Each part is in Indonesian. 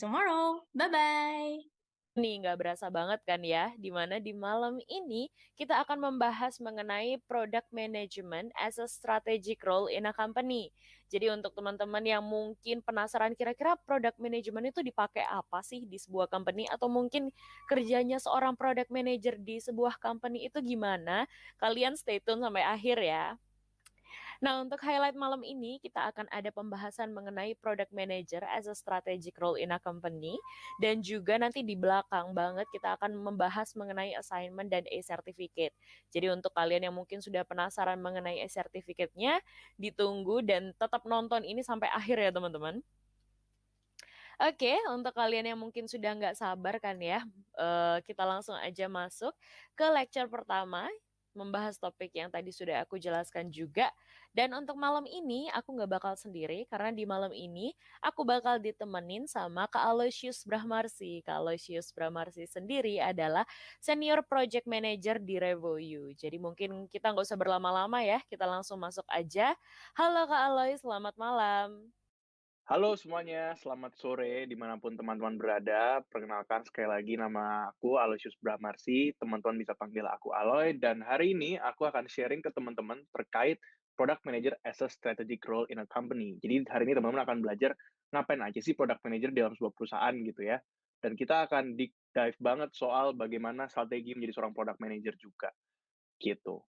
tomorrow. Bye-bye. Nih, nggak berasa banget kan ya, di mana di malam ini kita akan membahas mengenai product management as a strategic role in a company. Jadi untuk teman-teman yang mungkin penasaran kira-kira product management itu dipakai apa sih di sebuah company atau mungkin kerjanya seorang product manager di sebuah company itu gimana, kalian stay tune sampai akhir ya. Nah, untuk highlight malam ini, kita akan ada pembahasan mengenai product manager as a strategic role in a company. Dan juga nanti di belakang banget kita akan membahas mengenai assignment dan e-certificate. Jadi untuk kalian yang mungkin sudah penasaran mengenai e-certificate-nya, ditunggu dan tetap nonton ini sampai akhir ya teman-teman. Oke, untuk kalian yang mungkin sudah nggak sabar kan ya, kita langsung aja masuk ke lecture pertama, membahas topik yang tadi sudah aku jelaskan juga. Dan untuk malam ini, aku nggak bakal sendiri, karena di malam ini aku bakal ditemenin sama Kak Aloysius Brahmarsi. Kak Aloysius Brahmarsi sendiri adalah Senior Project Manager di Revoyu. Jadi mungkin kita nggak usah berlama-lama ya, kita langsung masuk aja. Halo Kak Aloy, selamat malam. Halo semuanya, selamat sore dimanapun teman-teman berada. Perkenalkan sekali lagi nama aku Aloysius Brahmarsi, teman-teman bisa panggil aku Aloy, dan hari ini aku akan sharing ke teman-teman terkait Product Manager as a Strategic Role in a Company. Jadi hari ini teman-teman akan belajar ngapain aja sih Product Manager dalam sebuah perusahaan gitu ya. Dan kita akan deep dive banget soal bagaimana strategi menjadi seorang Product Manager juga, gitu.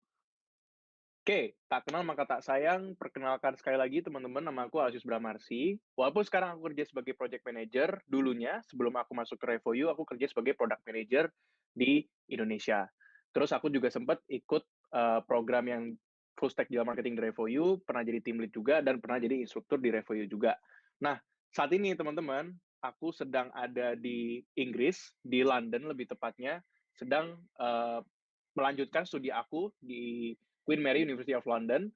Oke, tak kenal maka tak sayang. Perkenalkan sekali lagi teman-teman, nama aku Aloysius Brahmarsi. Walaupun sekarang aku kerja sebagai project manager, dulunya sebelum aku masuk ke Revoyu, aku kerja sebagai product manager di Indonesia. Terus aku juga sempat ikut program yang full stack digital marketing di Revoyu, pernah jadi team lead juga, dan pernah jadi instruktur di Revoyu juga. Nah, saat ini teman-teman, aku sedang ada di Inggris, di London lebih tepatnya, sedang melanjutkan studi aku di Queen Mary University of London,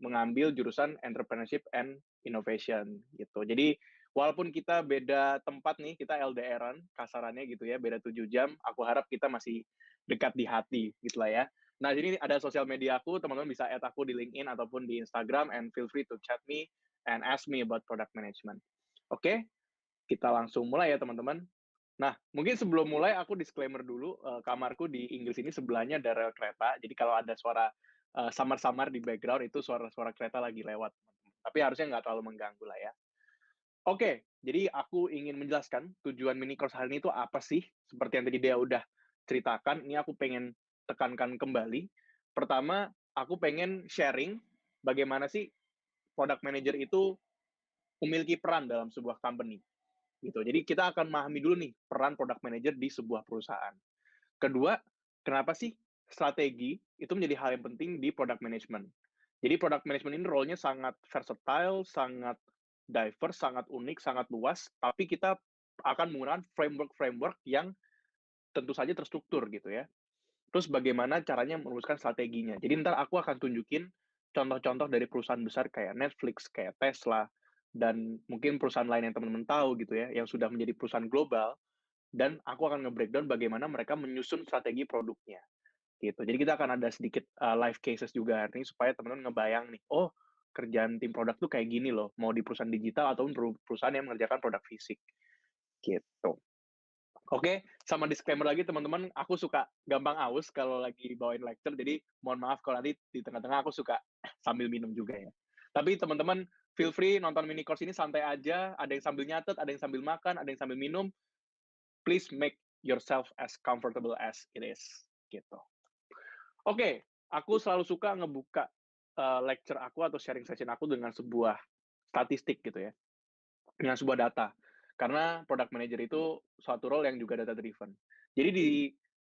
mengambil jurusan Entrepreneurship and Innovation gitu. Jadi walaupun kita beda tempat nih, kita LDRan kasarannya gitu ya, beda 7 jam, aku harap kita masih dekat di hati gitu lah ya. Nah, jadi ada sosial media aku, teman-teman bisa add aku di LinkedIn ataupun di Instagram, and feel free to chat me and ask me about product management. Oke, kita langsung mulai ya teman-teman. Nah, mungkin sebelum mulai aku disclaimer dulu, kamarku di Inggris ini sebelahnya ada rel kereta, jadi kalau ada suara samar-samar di background itu suara-suara kereta lagi lewat, teman-teman. Tapi harusnya nggak terlalu mengganggu lah ya. Oke, jadi aku ingin menjelaskan tujuan mini course hari ini itu apa sih? Seperti yang tadi dia udah ceritakan, ini aku pengen tekankan kembali. Pertama, aku pengen sharing bagaimana sih product manager itu memiliki peran dalam sebuah company gitu. Jadi kita akan memahami dulu nih peran product manager di sebuah perusahaan. Kedua, kenapa sih strategi itu menjadi hal yang penting di product management? Jadi product management ini role-nya sangat versatile, sangat diverse, sangat unik, sangat luas, tapi kita akan menggunakan framework-framework yang tentu saja terstruktur gitu ya. Terus bagaimana caranya merumuskan strateginya. Jadi ntar aku akan tunjukin contoh-contoh dari perusahaan besar kayak Netflix, kayak Tesla, dan mungkin perusahaan lain yang teman-teman tahu gitu ya, yang sudah menjadi perusahaan global, dan aku akan nge-breakdown bagaimana mereka menyusun strategi produknya gitu. Jadi kita akan ada sedikit live cases juga hari ini supaya teman-teman ngebayang nih, oh kerjaan tim produk tuh kayak gini loh, mau di perusahaan digital ataupun perusahaan yang mengerjakan produk fisik gitu. Oke, sama disclaimer lagi teman-teman, aku suka gampang aus kalau lagi bawain lecture, jadi mohon maaf kalau nanti di tengah-tengah aku suka sambil minum juga ya. Tapi teman-teman, feel free nonton mini course ini santai aja, ada yang sambil nyatet, ada yang sambil makan, ada yang sambil minum, please make yourself as comfortable as it is. Gitu. Oke, aku selalu suka ngebuka lecture aku atau sharing session aku dengan sebuah statistik gitu ya, dengan sebuah data. Karena product manager itu suatu role yang juga data driven. Jadi di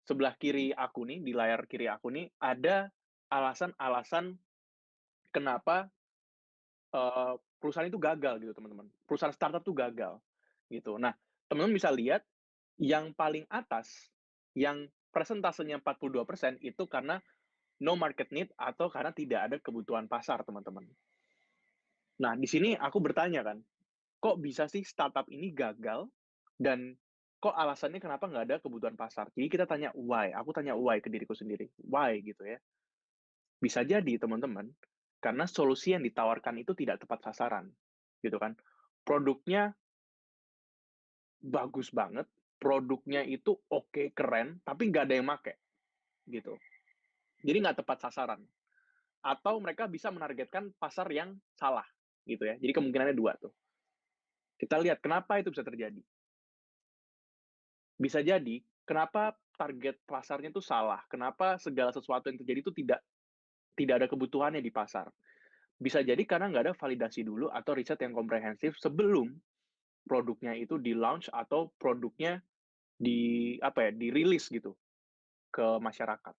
sebelah kiri aku nih, di layar kiri aku nih, ada alasan-alasan kenapa perusahaan itu gagal gitu teman-teman. Perusahaan startup tuh gagal gitu. Nah, teman-teman bisa lihat yang paling atas, yang persentasenya 42% itu karena no market need atau karena tidak ada kebutuhan pasar, teman-teman. Nah, di sini aku bertanya kan, kok bisa sih startup ini gagal dan kok alasannya kenapa nggak ada kebutuhan pasar? Jadi kita tanya why, aku tanya why ke diriku sendiri, why gitu ya. Bisa jadi teman-teman, karena solusi yang ditawarkan itu tidak tepat sasaran, gitu kan. Produknya bagus banget, produknya itu oke, keren, tapi nggak ada yang make, gitu. Jadi nggak tepat sasaran. Atau mereka bisa menargetkan pasar yang salah, gitu ya. Jadi kemungkinannya dua tuh. Kita lihat kenapa itu bisa terjadi. Bisa jadi, kenapa target pasarnya itu salah, kenapa segala sesuatu yang terjadi itu tidak ada kebutuhannya di pasar. Bisa jadi karena nggak ada validasi dulu atau riset yang komprehensif sebelum produknya itu di-launch atau produknya dirilis gitu ke masyarakat.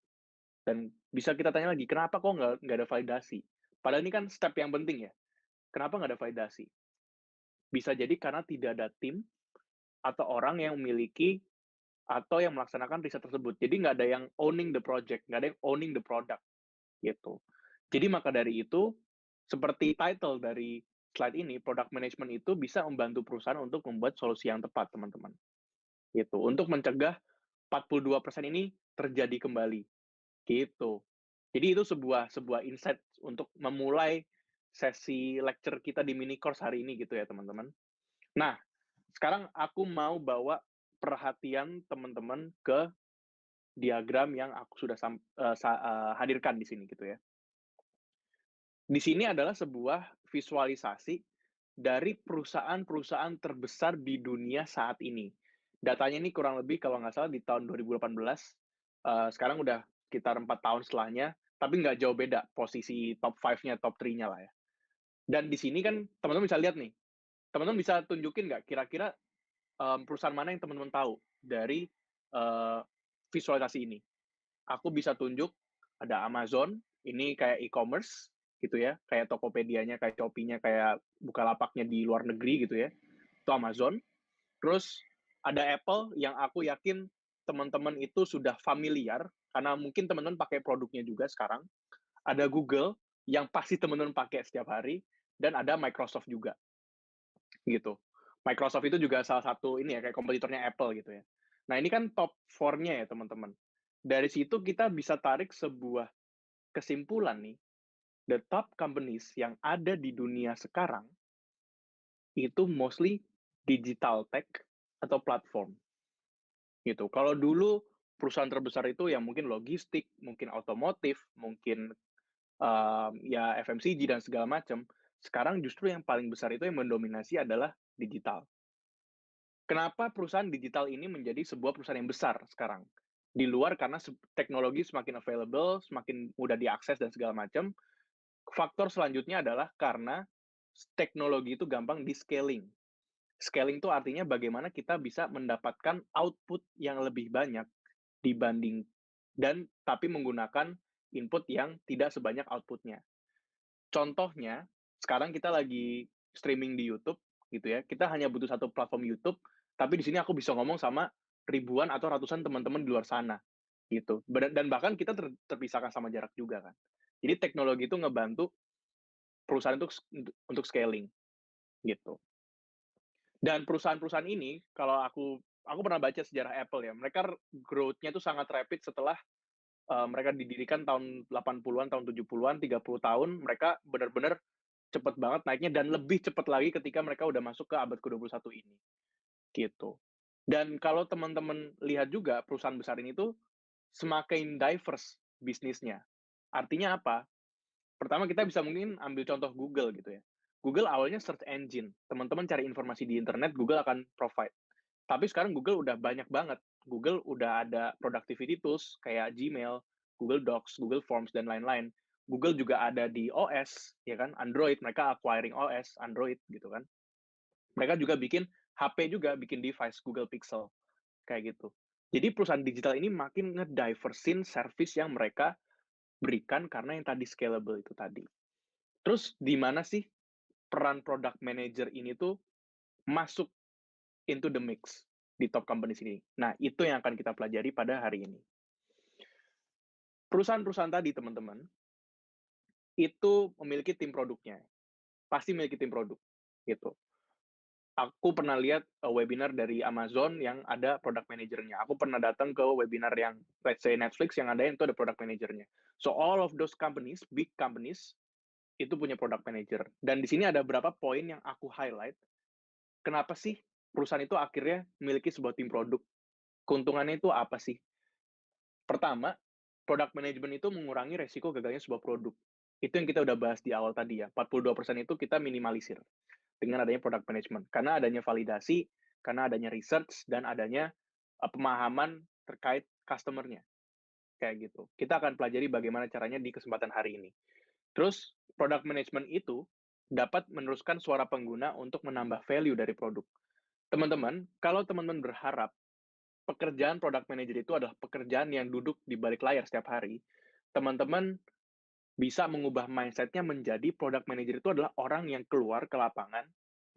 Dan bisa kita tanya lagi, kenapa kok nggak ada validasi? Padahal ini kan step yang penting ya. Kenapa nggak ada validasi? Bisa jadi karena tidak ada tim atau orang yang memiliki atau yang melaksanakan riset tersebut. Jadi nggak ada yang owning the project, nggak ada yang owning the product, gitu. Jadi maka dari itu, seperti title dari slide ini, product management itu bisa membantu perusahaan untuk membuat solusi yang tepat, teman-teman. Gitu. Untuk mencegah 42% ini terjadi kembali. Gitu. Jadi itu sebuah sebuah insight untuk memulai sesi lecture kita di mini course hari ini gitu ya, teman-teman. Nah, sekarang aku mau bawa perhatian teman-teman ke diagram yang aku sudah hadirkan di sini gitu ya. Di sini adalah sebuah visualisasi dari perusahaan-perusahaan terbesar di dunia saat ini. Datanya ini kurang lebih kalau nggak salah di tahun 2018, sekarang udah sekitar 4 tahun setelahnya, tapi nggak jauh beda posisi top 5-nya, top 3-nya lah ya. Dan di sini kan teman-teman bisa lihat nih, teman-teman bisa tunjukin nggak kira-kira perusahaan mana yang teman-teman tahu dari visualisasi ini? Aku bisa tunjuk ada Amazon, ini kayak e-commerce gitu ya, kayak Tokopedia-nya, kayak Shopee-nya, kayak Bukalapaknya di luar negeri gitu ya. Itu Amazon. Terus ada Apple yang aku yakin teman-teman itu sudah familiar karena mungkin teman-teman pakai produknya juga sekarang. Ada Google yang pasti teman-teman pakai setiap hari dan ada Microsoft juga gitu. Microsoft itu juga salah satu ini ya kayak kompetitornya Apple gitu ya. Nah, ini kan top 4-nya ya, teman-teman. Dari situ kita bisa tarik sebuah kesimpulan nih, the top companies yang ada di dunia sekarang itu mostly digital tech atau platform gitu. Kalau dulu perusahaan terbesar itu yang mungkin logistik, mungkin otomotif, mungkin ya FMCG dan segala macam, sekarang justru yang paling besar itu yang mendominasi adalah digital. Kenapa perusahaan digital ini menjadi sebuah perusahaan yang besar sekarang? Di luar karena teknologi semakin available, semakin mudah diakses dan segala macam. Faktor selanjutnya adalah karena teknologi itu gampang di-scaling. Scaling itu artinya bagaimana kita bisa mendapatkan output yang lebih banyak dibanding dan tapi menggunakan input yang tidak sebanyak outputnya. Contohnya, sekarang kita lagi streaming di YouTube gitu ya. Kita hanya butuh satu platform YouTube, tapi di sini aku bisa ngomong sama ribuan atau ratusan teman-teman di luar sana gitu. Dan bahkan kita terpisahkan sama jarak juga kan. Jadi teknologi itu ngebantu perusahaan untuk scaling gitu. Dan perusahaan-perusahaan ini kalau aku pernah baca sejarah Apple ya, mereka growth-nya itu sangat rapid setelah mereka didirikan tahun 80-an, tahun 70-an, 30 tahun, mereka benar-benar cepet banget naiknya dan lebih cepet lagi ketika mereka udah masuk ke abad ke-21 ini, gitu. Dan kalau teman-teman lihat juga perusahaan besar ini tuh semakin diverse bisnisnya. Artinya apa? Pertama kita bisa mungkin ambil contoh Google gitu ya. Google awalnya search engine. Teman-teman cari informasi di internet, Google akan provide. Tapi sekarang Google udah banyak banget. Google udah ada productivity tools kayak Gmail, Google Docs, Google Forms, dan lain-lain. Google juga ada di OS, ya kan? Android, mereka acquiring OS, Android gitu kan. Mereka juga bikin HP juga, bikin device Google Pixel, kayak gitu. Jadi perusahaan digital ini makin ngediversin service yang mereka berikan karena yang tadi scalable itu tadi. Terus di mana sih peran product manager ini tuh masuk into the mix di top company sini? Nah, itu yang akan kita pelajari pada hari ini. Perusahaan-perusahaan tadi, teman-teman, itu memiliki tim produknya. Pasti memiliki tim produk, gitu. Aku pernah lihat webinar dari Amazon yang ada product manager-nya. Aku pernah datang ke webinar yang, let's say Netflix, yang ada itu ada product manager-nya. So, all of those companies, big companies, itu punya product manager. Dan di sini ada beberapa poin yang aku highlight. Kenapa sih perusahaan itu akhirnya memiliki sebuah tim produk. Keuntungannya itu apa sih? Pertama, product management itu mengurangi resiko gagalnya sebuah produk. Itu yang kita udah bahas di awal tadi ya, 42% itu kita minimalisir dengan adanya product management. Karena adanya validasi, karena adanya research, dan adanya pemahaman terkait customer-nya. Kayak gitu. Kita akan pelajari bagaimana caranya di kesempatan hari ini. Terus, product management itu dapat meneruskan suara pengguna untuk menambah value dari produk. Teman-teman, kalau teman-teman berharap pekerjaan product manager itu adalah pekerjaan yang duduk di balik layar setiap hari, teman-teman bisa mengubah mindset-nya menjadi product manager itu adalah orang yang keluar ke lapangan,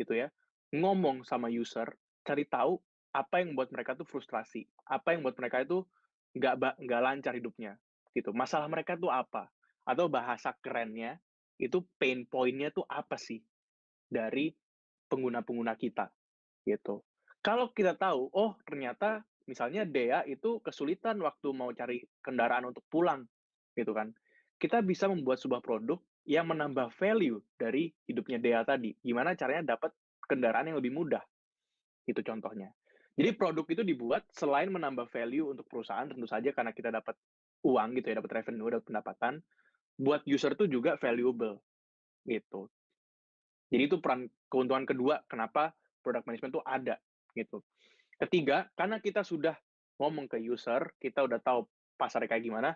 gitu ya, ngomong sama user, cari tahu apa yang membuat mereka tuh frustrasi, apa yang membuat mereka itu nggak lancar hidupnya, gitu. Masalah mereka tuh apa? Atau bahasa kerennya, itu pain point-nya tuh apa sih dari pengguna-pengguna kita, gitu. Kalau kita tahu, oh ternyata misalnya Dea itu kesulitan waktu mau cari kendaraan untuk pulang, gitu kan. Kita bisa membuat sebuah produk yang menambah value dari hidupnya Dea tadi. Gimana caranya dapat kendaraan yang lebih mudah, itu contohnya. Jadi produk itu dibuat selain menambah value untuk perusahaan, tentu saja karena kita dapat uang gitu ya, dapat revenue, dapat pendapatan, buat user tuh juga valuable, gitu. Jadi itu peran keuntungan kedua kenapa product management itu ada, gitu. Ketiga, karena kita sudah ngomong ke user, kita udah tahu pasarnya kayak gimana,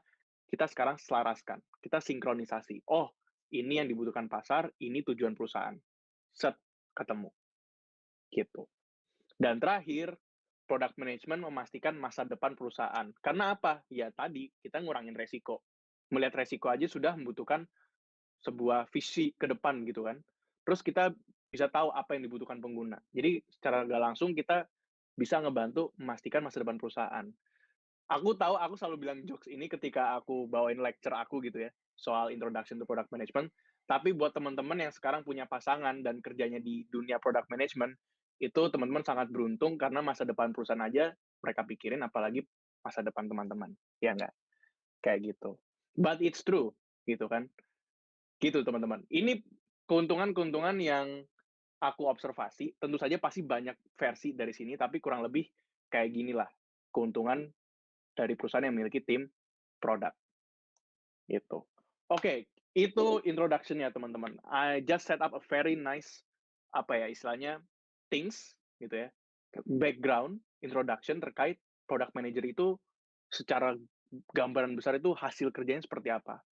kita sekarang selaraskan, kita sinkronisasi. Oh, ini yang dibutuhkan pasar, ini tujuan perusahaan. Set, ketemu. Gitu. Dan terakhir, product management memastikan masa depan perusahaan. Karena apa? Ya tadi, kita ngurangin resiko. Melihat resiko aja sudah membutuhkan sebuah visi ke depan gitu kan. Terus kita bisa tahu apa yang dibutuhkan pengguna. Jadi secara nggak langsung kita bisa ngebantu memastikan masa depan perusahaan. Aku tahu aku selalu bilang jokes ini ketika aku bawain lecture aku gitu ya, soal introduction to product management. Tapi buat teman-teman yang sekarang punya pasangan dan kerjanya di dunia product management, itu teman-teman sangat beruntung karena masa depan perusahaan aja mereka pikirin, apalagi masa depan teman-teman. Ya nggak? Kayak gitu. But it's true, gitu kan. Gitu teman-teman. Ini keuntungan-keuntungan yang aku observasi, tentu saja pasti banyak versi dari sini, tapi kurang lebih kayak ginilah keuntungan dari perusahaan yang memiliki tim produk, gitu. Oke, itu introduction-nya teman-teman. I just set up a very nice, apa ya istilahnya, things, gitu ya, background, introduction terkait product manager itu secara gambaran besar itu hasil kerjanya seperti apa.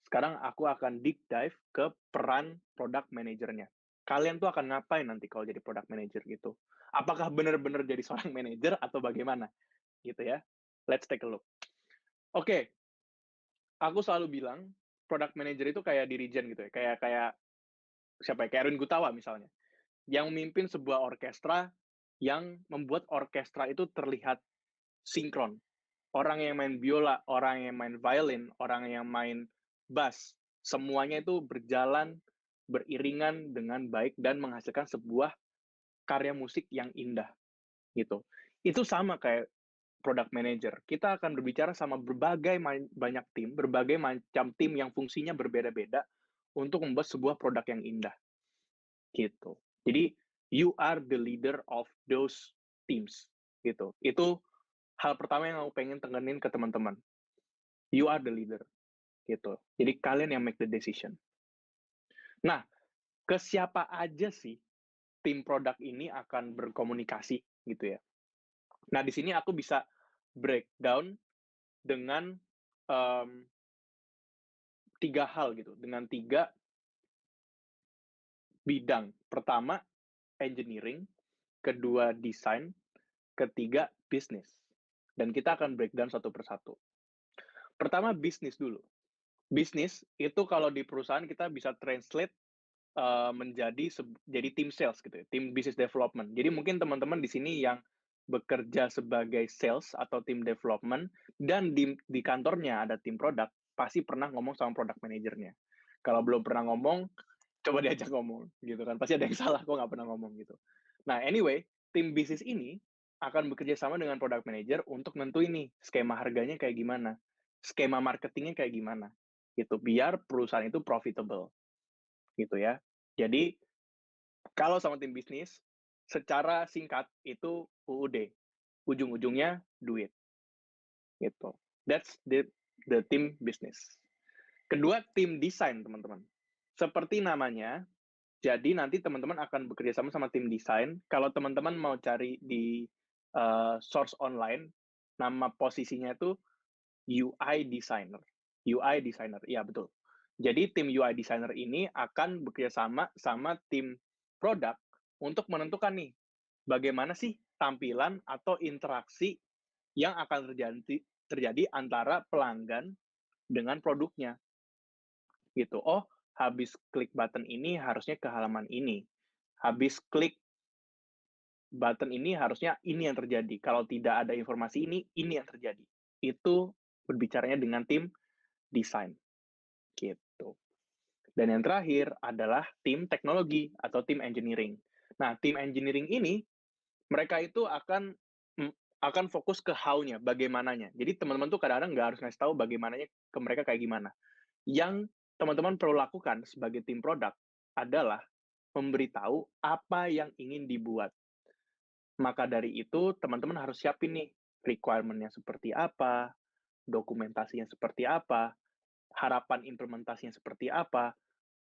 Sekarang aku akan deep dive ke peran product manajernya. Kalian tuh akan ngapain nanti kalau jadi product manager gitu? Apakah benar-benar jadi seorang manager atau bagaimana? Gitu ya. Let's take a look. Oke, aku selalu bilang product manager itu kayak dirijen gitu ya. Kayak siapa ya? Kayak Erwin Gutawa misalnya. Yang memimpin sebuah orkestra yang membuat orkestra itu terlihat sinkron. Orang yang main biola, orang yang main violin, orang yang main bass, semuanya itu berjalan beriringan dengan baik dan menghasilkan sebuah karya musik yang indah gitu. Itu sama kayak product manager. Kita akan berbicara sama banyak tim, berbagai macam tim yang fungsinya berbeda-beda untuk membuat sebuah produk yang indah gitu. Jadi you are the leader of those teams gitu. Itu hal pertama yang aku pengen tekenin ke teman-teman. You are the leader gitu. Jadi kalian yang make the decision. Nah, ke siapa aja sih tim produk ini akan berkomunikasi gitu ya. Nah, di sini aku bisa breakdown dengan tiga hal gitu, dengan tiga bidang. Pertama, engineering, kedua, design, ketiga, bisnis. Dan kita akan breakdown satu persatu. Pertama, bisnis dulu. Bisnis itu kalau di perusahaan kita bisa translate menjadi jadi tim sales gitu ya, tim business development. Jadi mungkin teman-teman di sini yang bekerja sebagai sales atau tim development dan di kantornya ada tim produk, pasti pernah ngomong sama product manajernya. Kalau belum pernah ngomong, coba diajak ngomong gitu kan. Pasti ada yang salah kok nggak pernah ngomong gitu. Nah, anyway, tim bisnis ini akan bekerja sama dengan product manager untuk nentuin nih skema harganya kayak gimana, skema marketingnya kayak gimana, gitu. Biar perusahaan itu profitable gitu ya. Jadi kalau sama tim bisnis, secara singkat itu UUD. Ujung-ujungnya duit. Gitu. That's the team business. Kedua, tim desain, teman-teman. Seperti namanya, jadi nanti teman-teman akan bekerja sama tim desain. Kalau teman-teman mau cari di source online, nama posisinya itu UI designer. UI designer, iya betul. Jadi tim UI designer ini akan bekerja sama tim produk untuk menentukan nih, bagaimana sih tampilan atau interaksi yang akan terjadi antara pelanggan dengan produknya. Gitu. Oh, habis klik button ini harusnya ke halaman ini. Habis klik button ini harusnya ini yang terjadi. Kalau tidak ada informasi ini yang terjadi. Itu berbicaranya dengan tim desain. Gitu. Dan yang terakhir adalah tim teknologi atau tim engineering. Nah, tim engineering ini mereka itu akan fokus ke how-nya, bagaimananya. Jadi teman-teman tuh kadang-kadang nggak harus ngasih tahu bagaimananya ke mereka kayak gimana. Yang teman-teman perlu lakukan sebagai tim produk adalah memberitahu apa yang ingin dibuat. Maka dari itu, teman-teman harus siapin nih requirement-nya seperti apa, dokumentasinya seperti apa, harapan implementasinya seperti apa,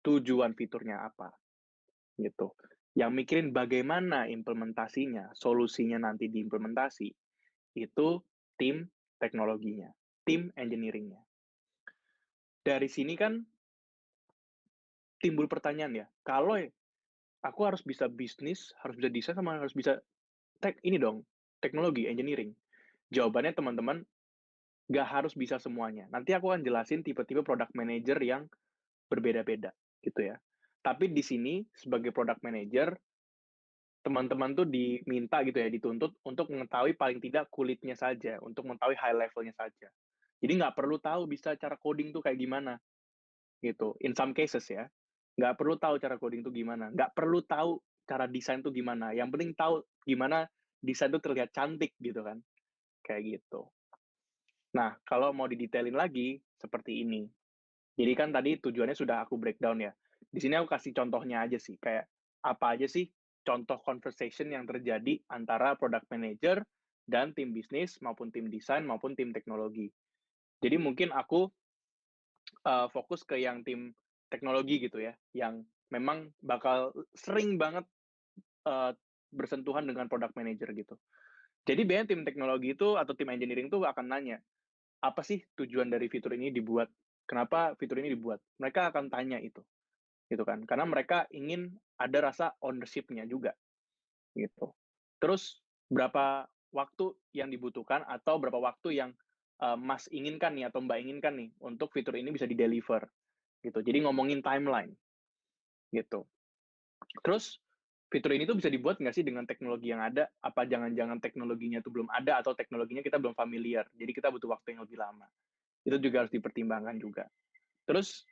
tujuan fiturnya apa, gitu. Yang mikirin bagaimana implementasinya, solusinya nanti diimplementasi, itu tim teknologinya, tim engineering-nya. Dari sini kan timbul pertanyaan ya, kalau aku harus bisa bisnis, harus bisa desain, sama harus bisa teknologi, engineering. Jawabannya teman-teman, nggak harus bisa semuanya. Nanti aku akan jelasin tipe-tipe product manager yang berbeda-beda, gitu ya. Tapi di sini, sebagai product manager, teman-teman tuh diminta gitu ya, dituntut untuk mengetahui paling tidak kulitnya saja, untuk mengetahui high levelnya saja. Jadi nggak perlu tahu bisa cara coding tuh kayak gimana, gitu. In some cases ya, nggak perlu tahu cara coding tuh gimana, nggak perlu tahu cara desain tuh gimana. Yang penting tahu gimana desain tuh terlihat cantik gitu kan, kayak gitu. Nah, kalau mau didetailin lagi, seperti ini. Jadi kan tadi tujuannya sudah aku breakdown ya. Di sini aku kasih contohnya aja sih, kayak apa aja sih contoh conversation yang terjadi antara product manager dan tim bisnis maupun tim desain maupun tim teknologi. Jadi mungkin aku fokus ke yang tim teknologi gitu ya, yang memang bakal sering banget uh, bersentuhan dengan product manager gitu. Jadi biasanya tim teknologi itu atau tim engineering itu akan nanya, apa sih tujuan dari fitur ini dibuat? Kenapa fitur ini dibuat? Mereka akan tanya itu, gitu kan? Karena mereka ingin ada rasa ownership-nya juga, gitu. Terus berapa waktu yang dibutuhkan atau berapa waktu yang Mas inginkan nih atau Mbak inginkan nih untuk fitur ini bisa di-deliver, gitu. Jadi ngomongin timeline, gitu. Terus fitur ini tuh bisa dibuat nggak sih dengan teknologi yang ada? Apa jangan-jangan teknologinya itu belum ada atau teknologinya kita belum familiar? Jadi kita butuh waktu yang lebih lama. Itu juga harus dipertimbangkan juga. Terus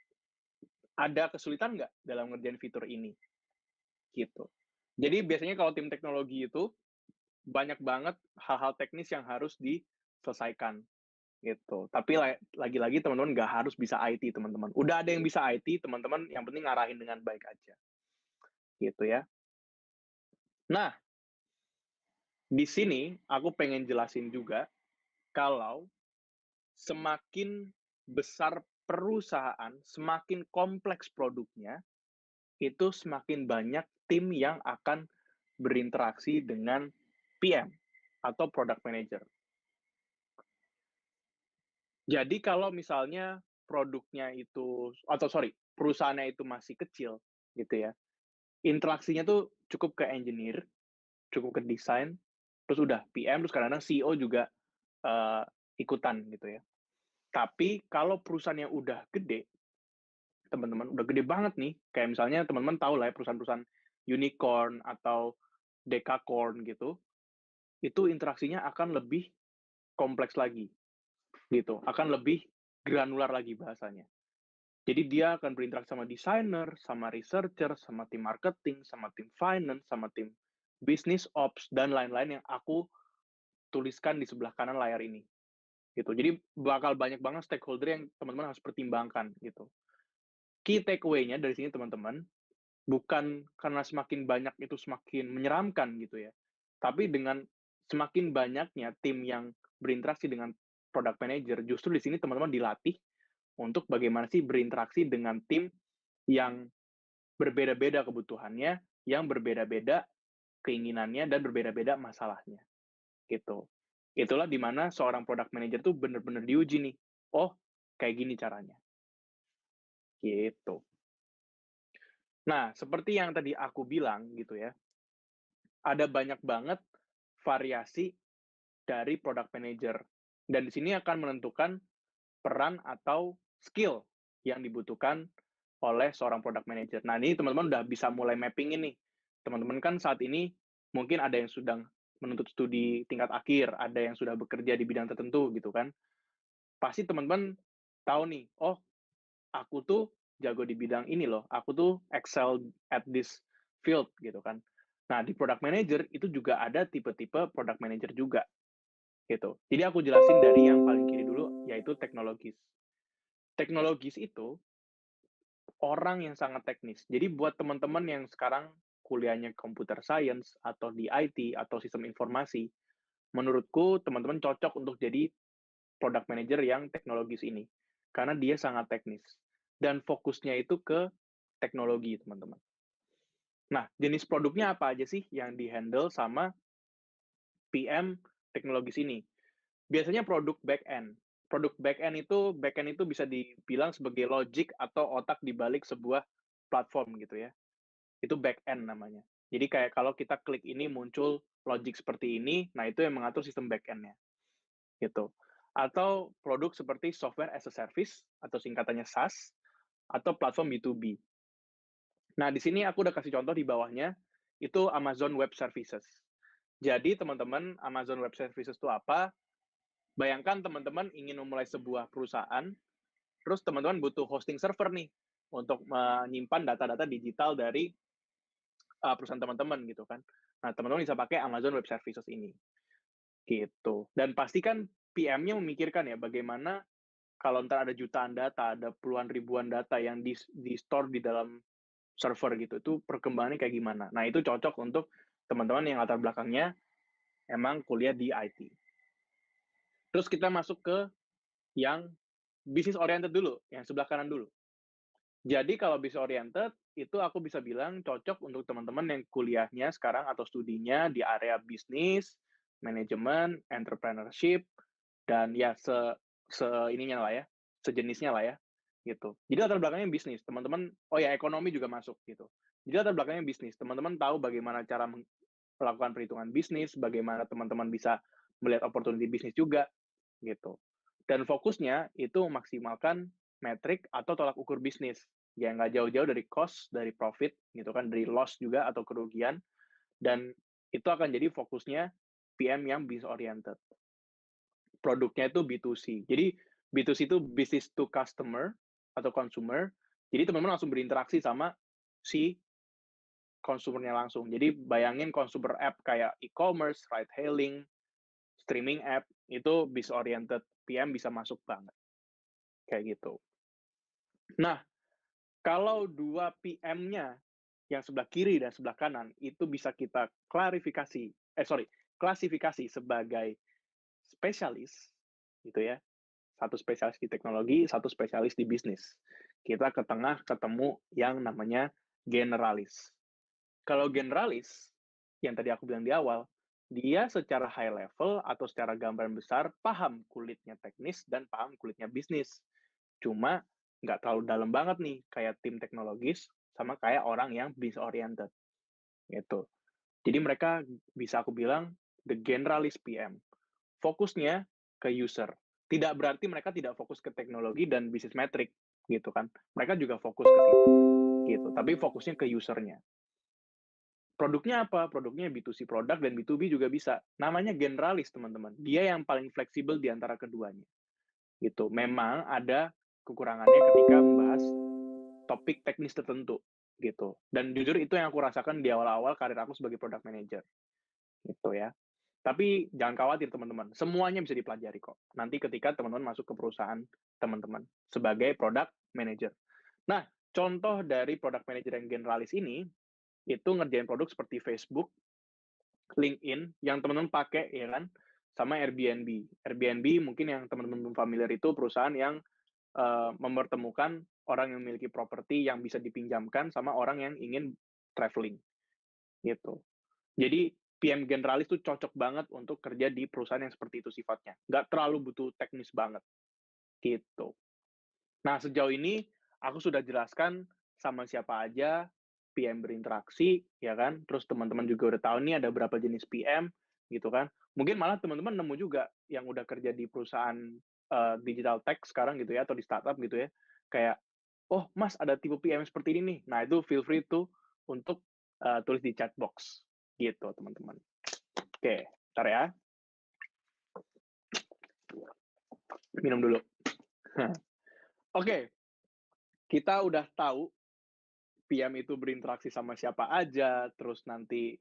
ada kesulitan nggak dalam ngerjain fitur ini? Gitu. Jadi biasanya kalau tim teknologi itu banyak banget hal-hal teknis yang harus diselesaikan gitu. Tapi lagi-lagi teman-teman nggak harus bisa IT teman-teman. Udah ada yang bisa IT teman-teman, yang penting ngarahin dengan baik aja. Gitu ya. Nah, di sini aku pengen jelasin juga kalau semakin besar perusahaan, semakin kompleks produknya, itu semakin banyak tim yang akan berinteraksi dengan PM atau product manager. Jadi kalau misalnya produknya itu, atau sorry, perusahaannya itu masih kecil, gitu ya, interaksinya tuh cukup ke engineer, cukup ke desain, terus udah PM, terus kadang-kadang CEO juga uh, ikutan gitu ya. Tapi kalau perusahaannya udah gede, teman-teman, udah gede banget nih, kayak misalnya teman-teman tahu lah ya perusahaan-perusahaan unicorn atau decacorn gitu, itu interaksinya akan lebih kompleks lagi, gitu, akan lebih granular lagi bahasanya. Jadi dia akan berinteraksi sama desainer, sama researcher, sama tim marketing, sama tim finance, sama tim business ops, dan lain-lain yang aku tuliskan di sebelah kanan layar ini. Gitu. Jadi bakal banyak banget stakeholder yang teman-teman harus pertimbangkan gitu. Key takeaway-nya dari sini teman-teman, bukan karena semakin banyak itu semakin menyeramkan gitu ya. Tapi dengan semakin banyaknya tim yang berinteraksi dengan product manager, justru di sini teman-teman dilatih untuk bagaimana sih berinteraksi dengan tim yang berbeda-beda kebutuhannya, yang berbeda-beda keinginannya, dan berbeda-beda masalahnya, gitu. Itulah dimana seorang product manager tuh benar-benar diuji nih. Oh, kayak gini caranya, gitu. Nah, seperti yang tadi aku bilang gitu ya, ada banyak banget variasi dari product manager. Dan di sini akan menentukan peran atau skill yang dibutuhkan oleh seorang product manager. Nah, ini teman-teman udah bisa mulai mapping ini. Teman-teman kan saat ini mungkin ada yang sedang menuntut studi tingkat akhir, ada yang sudah bekerja di bidang tertentu gitu kan. Pasti teman-teman tahu nih, oh aku tuh jago di bidang ini loh, aku tuh excel at this field gitu kan. Nah, di product manager itu juga ada tipe-tipe product manager juga gitu. Jadi aku jelasin dari yang paling kiri dulu, yaitu teknologis. Teknologis itu orang yang sangat teknis. Jadi buat teman-teman yang sekarang kuliahnya computer science atau di IT atau sistem informasi, menurutku teman-teman cocok untuk jadi product manager yang teknologis ini. Karena dia sangat teknis. Dan fokusnya itu ke teknologi, teman-teman. Nah, jenis produknya apa aja sih yang di-handle sama PM teknologis ini? Biasanya produk back-end. Produk back-end itu bisa dibilang sebagai logic atau otak di balik sebuah platform gitu ya. Itu back-end namanya. Jadi kayak kalau kita klik ini muncul logic seperti ini, nah itu yang mengatur sistem back-end-nya gitu. Atau produk seperti software as a service atau singkatannya SaaS atau platform B2B. Nah, di sini aku udah kasih contoh di bawahnya, itu Amazon Web Services. Jadi teman-teman, Amazon Web Services itu apa? Bayangkan teman-teman ingin memulai sebuah perusahaan, terus teman-teman butuh hosting server nih untuk menyimpan data-data digital dari perusahaan teman-teman gitu kan. Nah, teman-teman bisa pakai Amazon Web Services ini. Gitu. Dan pastikan PM-nya memikirkan ya bagaimana kalau ntar ada jutaan data, ada puluhan ribuan data yang di-store di dalam server gitu, itu perkembangannya kayak gimana. Nah, itu cocok untuk teman-teman yang latar belakangnya emang kuliah di IT. Terus kita masuk ke yang business oriented dulu, yang sebelah kanan dulu. Jadi kalau business oriented, itu aku bisa bilang cocok untuk teman-teman yang kuliahnya sekarang atau studinya di area bisnis, manajemen, entrepreneurship, dan ya ininya lah ya, sejenisnya lah ya, gitu. Jadi latar belakangnya bisnis, teman-teman, oh ya ekonomi juga masuk gitu. Jadi latar belakangnya bisnis, teman-teman tahu bagaimana cara melakukan perhitungan bisnis, bagaimana teman-teman bisa melihat opportunity bisnis juga, gitu. Dan fokusnya itu memaksimalkan metrik atau tolak ukur bisnis. Ya nggak jauh-jauh dari cost, dari profit, gitu kan, dari loss juga atau kerugian. Dan itu akan jadi fokusnya PM yang business oriented. Produknya itu B2C. Jadi B2C itu business to customer atau consumer. Jadi teman-teman langsung berinteraksi sama si konsumernya langsung. Jadi bayangin consumer app kayak e-commerce, ride hailing, streaming app, itu business oriented PM bisa masuk banget. Kayak gitu. Nah, kalau dua PM-nya yang sebelah kiri dan sebelah kanan itu bisa kita klasifikasi sebagai spesialis, gitu ya. Satu spesialis di teknologi, satu spesialis di bisnis. Kita ke tengah ketemu yang namanya generalis. Kalau generalis, yang tadi aku bilang di awal, dia secara high level atau secara gambaran besar paham kulitnya teknis dan paham kulitnya bisnis. Cuma nggak terlalu dalam banget nih, kayak tim teknologis sama kayak orang yang business oriented. Gitu. Jadi mereka bisa aku bilang the generalist PM. Fokusnya ke user. Tidak berarti mereka tidak fokus ke teknologi dan bisnis metrik gitu kan. Mereka juga fokus ke situ gitu. Tapi fokusnya ke usernya. Produknya apa? Produknya B2C produk dan B2B juga bisa. Namanya generalis, teman-teman. Dia yang paling fleksibel di antara keduanya. Gitu. Memang ada kekurangannya ketika membahas topik teknis tertentu gitu. Dan jujur itu yang aku rasakan di awal-awal karir aku sebagai product manager. Gitu ya. Tapi jangan khawatir teman-teman, semuanya bisa dipelajari kok. Nanti ketika teman-teman masuk ke perusahaan teman-teman sebagai product manager. Nah, Contoh dari product manager yang generalis ini, itu ngerjain produk seperti Facebook, LinkedIn, yang teman-teman pakai, ya kan, sama Airbnb. Airbnb mungkin yang teman-teman belum familiar itu perusahaan yang mempertemukan orang yang memiliki properti yang bisa dipinjamkan sama orang yang ingin traveling, gitu. Jadi PM generalis tuh cocok banget untuk kerja di perusahaan yang seperti itu sifatnya. Nggak terlalu butuh teknis banget, gitu. Nah, sejauh ini aku sudah jelaskan sama siapa aja PM berinteraksi, ya kan? Terus teman-teman juga udah tahu nih ada berapa jenis PM, gitu kan? Mungkin malah teman-teman nemu juga yang udah kerja di perusahaan digital tech sekarang gitu ya, atau di startup gitu ya. Kayak, oh Mas ada tipe PM seperti ini nih. Nah itu feel free tuh untuk tulis di chat box, gitu teman-teman. Oke, ntar ya. Minum dulu. Oke, kita udah tahu PM itu berinteraksi sama siapa aja, terus nanti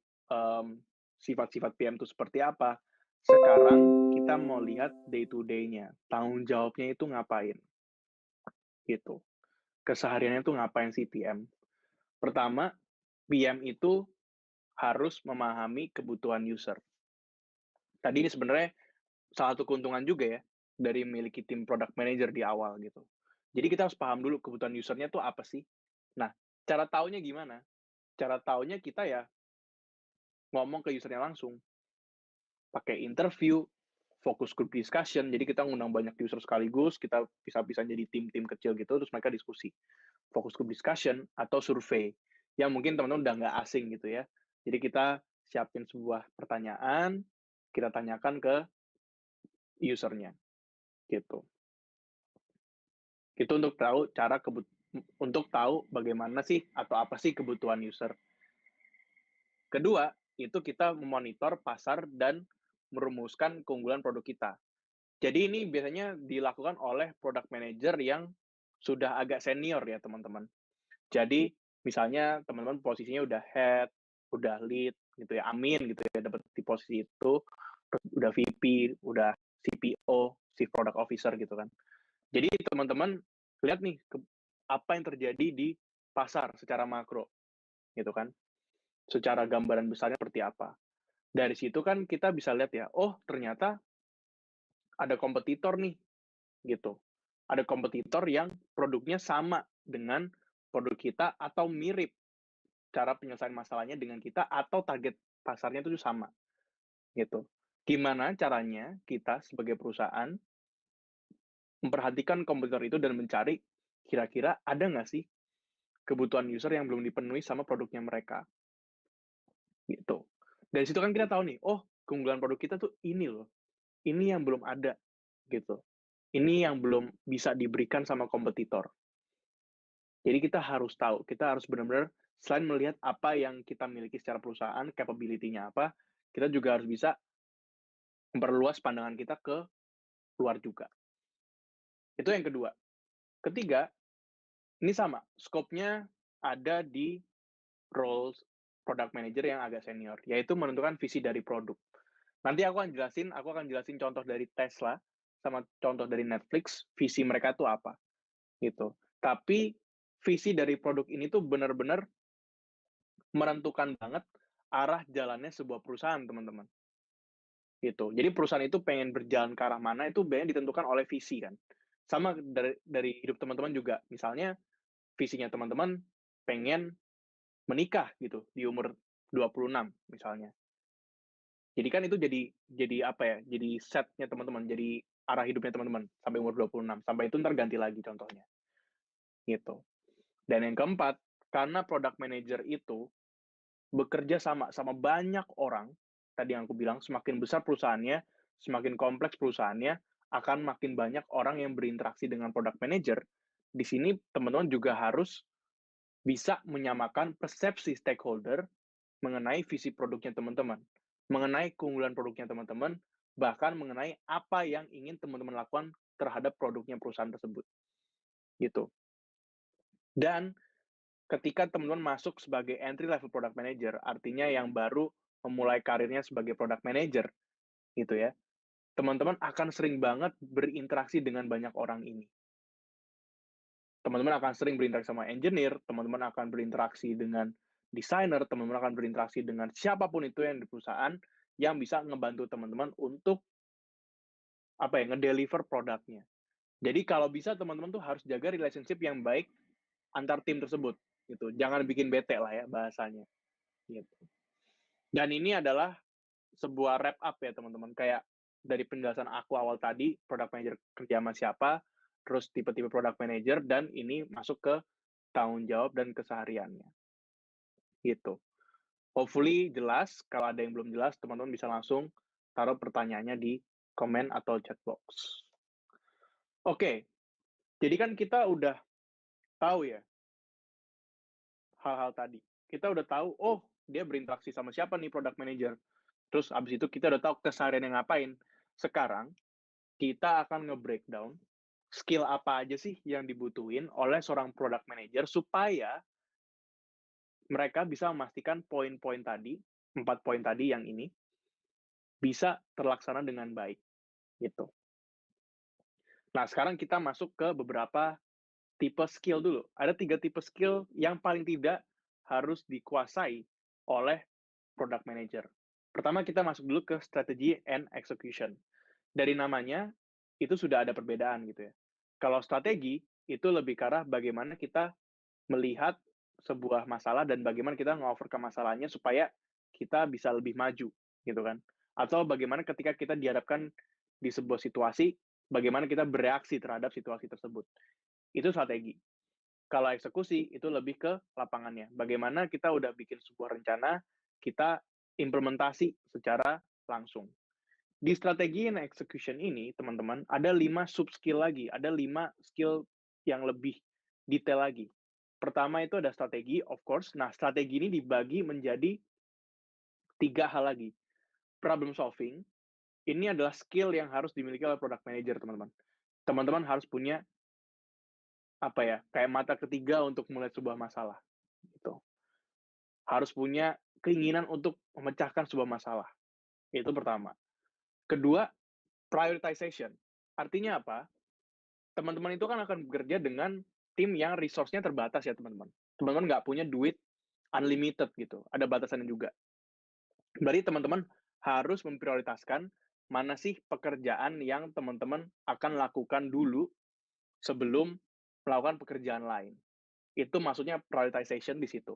sifat-sifat PM itu seperti apa. Sekarang kita mau lihat day to day-nya, tanggung jawabnya itu ngapain, gitu. Kesehariannya itu ngapain sih PM? Pertama, PM itu harus memahami kebutuhan user. Tadi ini sebenarnya salah satu keuntungan juga ya dari memiliki tim product manager di awal gitu. Jadi kita harus paham dulu kebutuhan usernya tuh apa sih. Nah, cara taunya gimana? Cara taunya kita ya ngomong ke usernya langsung, pakai interview, fokus group discussion, jadi kita ngundang banyak user sekaligus, kita bisa-bisa jadi tim-tim kecil gitu, terus mereka diskusi. Fokus group discussion atau survei, yang mungkin teman-teman udah nggak asing gitu ya. Jadi kita siapin sebuah pertanyaan, kita tanyakan ke usernya, gitu. Itu untuk tahu untuk tahu bagaimana sih atau apa sih kebutuhan user. Kedua, itu kita memonitor pasar dan merumuskan keunggulan produk kita. Jadi ini biasanya dilakukan oleh product manager yang sudah agak senior ya, teman-teman. Jadi misalnya teman-teman posisinya udah head, udah lead gitu ya, amin gitu ya dapat di posisi itu, terus udah VP, udah CPO, Chief Product Officer gitu kan. Jadi teman-teman lihat nih apa yang terjadi di pasar secara makro gitu kan. Secara gambaran besarnya seperti apa. Dari situ kan kita bisa lihat ya, oh ternyata ada kompetitor nih gitu. Ada kompetitor yang produknya sama dengan produk kita atau mirip cara penyelesaian masalahnya dengan kita atau target pasarnya itu sama gitu. Gimana caranya kita sebagai perusahaan memperhatikan kompetitor itu dan mencari kira-kira ada nggak sih kebutuhan user yang belum dipenuhi sama produknya mereka gitu. Dari situ kan kita tahu nih, oh keunggulan produk kita tuh ini loh, ini yang belum ada gitu. Ini yang belum bisa diberikan sama kompetitor. Jadi kita harus tahu, kita harus benar-benar selain melihat apa yang kita miliki secara perusahaan, capability-nya apa, kita juga harus bisa memperluas pandangan kita ke luar juga. Itu yang kedua. Ketiga, ini sama, scope-nya ada di roles product manager yang agak senior, yaitu menentukan visi dari produk. Nanti aku akan jelasin contoh dari Tesla sama contoh dari Netflix, visi mereka tuh apa gitu. Tapi visi dari produk ini tuh benar-benar menentukan banget arah jalannya sebuah perusahaan, teman-teman. Gitu. Jadi perusahaan itu pengen berjalan ke arah mana itu banyak ditentukan oleh visi kan. Sama dari hidup teman-teman juga. Misalnya visinya teman-teman pengen menikah gitu di umur 26 misalnya. Jadi kan itu jadi apa ya? Jadi setnya teman-teman, jadi arah hidupnya teman-teman sampai umur 26. Sampai itu ntar ganti lagi contohnya. Gitu. Dan yang keempat, karena product manager itu bekerja sama banyak orang, tadi yang aku bilang, semakin besar perusahaannya, semakin kompleks perusahaannya, akan makin banyak orang yang berinteraksi dengan product manager. Di sini teman-teman juga harus bisa menyamakan persepsi stakeholder mengenai visi produknya teman-teman, mengenai keunggulan produknya teman-teman, bahkan mengenai apa yang ingin teman-teman lakukan terhadap produknya perusahaan tersebut. Gitu. Dan ketika teman-teman masuk sebagai entry level product manager, artinya yang baru memulai karirnya sebagai product manager, gitu ya. Teman-teman akan sering banget berinteraksi dengan banyak orang ini. teman-teman akan sering berinteraksi sama engineer, teman-teman akan berinteraksi dengan desainer, teman-teman akan berinteraksi dengan siapapun itu yang di perusahaan yang bisa ngebantu teman-teman untuk ngedeliver produknya. Jadi kalau bisa teman-teman tuh harus jaga relationship yang baik antar tim tersebut gitu. Jangan bikin bete lah ya bahasanya gitu. Dan ini adalah sebuah wrap up ya teman-teman. Kayak dari penjelasan aku awal tadi, product manager kerja sama siapa, terus tipe-tipe product manager, dan ini masuk ke tanggung jawab dan kesehariannya. Gitu. Hopefully jelas. Kalau ada yang belum jelas, teman-teman bisa langsung taruh pertanyaannya di komen atau chat box. Oke, jadi kan kita udah tahu ya hal-hal tadi. Kita udah tahu, oh dia berinteraksi sama siapa nih product manager. Terus abis itu kita udah tahu kesehariannya ngapain. Sekarang kita akan nge-breakdown skill apa aja sih yang dibutuhin oleh seorang product manager supaya mereka bisa memastikan poin-poin tadi, 4 poin tadi yang ini, bisa terlaksana dengan baik. Gitu. Nah, sekarang kita masuk ke beberapa tipe skill dulu. Ada 3 tipe skill yang paling tidak harus dikuasai oleh product manager. Pertama, kita masuk dulu ke strategy and execution. Dari namanya, itu sudah ada perbedaan gitu ya. Kalau strategi, itu lebih ke arah bagaimana kita melihat sebuah masalah dan bagaimana kita nge-overcome masalahnya supaya kita bisa lebih maju, gitu kan. Atau bagaimana ketika kita dihadapkan di sebuah situasi, bagaimana kita bereaksi terhadap situasi tersebut. Itu strategi. Kalau eksekusi, itu lebih ke lapangannya. Bagaimana kita udah bikin sebuah rencana, kita implementasi secara langsung. Di strategi and execution ini, teman-teman, ada 5 sub skill lagi, ada 5 skill yang lebih detail lagi. Pertama itu ada strategi, of course. Nah, strategi ini dibagi menjadi 3 hal lagi. Problem solving, ini adalah skill yang harus dimiliki oleh product manager, teman-teman. Teman-teman harus punya, kayak mata ketiga untuk melihat sebuah masalah, gitu. Harus punya keinginan untuk memecahkan sebuah masalah, itu pertama. Kedua, prioritization. Artinya apa? Teman-teman itu kan akan bekerja dengan tim yang resource-nya terbatas ya, teman-teman. Teman-teman nggak punya duit unlimited gitu, ada batasannya juga. Berarti teman-teman harus memprioritaskan mana sih pekerjaan yang teman-teman akan lakukan dulu sebelum melakukan pekerjaan lain. Itu maksudnya prioritization di situ.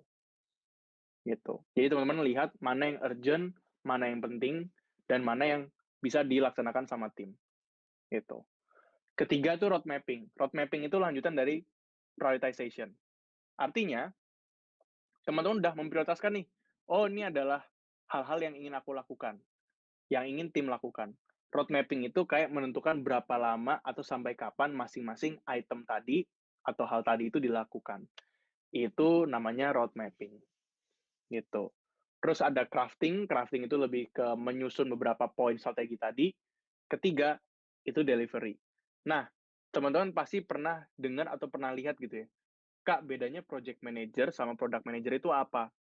Gitu. Jadi teman-teman lihat mana yang urgent, mana yang penting, dan mana yang bisa dilaksanakan sama tim. Gitu. Ketiga itu road mapping. Road mapping itu lanjutan dari prioritization. Artinya, teman-teman udah memprioritaskan nih, oh ini adalah hal-hal yang ingin aku lakukan, yang ingin tim lakukan. Road mapping itu kayak menentukan berapa lama atau sampai kapan masing-masing item tadi atau hal tadi itu dilakukan. Itu namanya road mapping. Gitu. Terus ada crafting, crafting itu lebih ke menyusun beberapa poin strategi tadi. Ketiga, itu delivery. Nah, teman-teman pasti pernah dengar atau pernah lihat gitu ya, Kak, bedanya project manager sama product manager itu apa?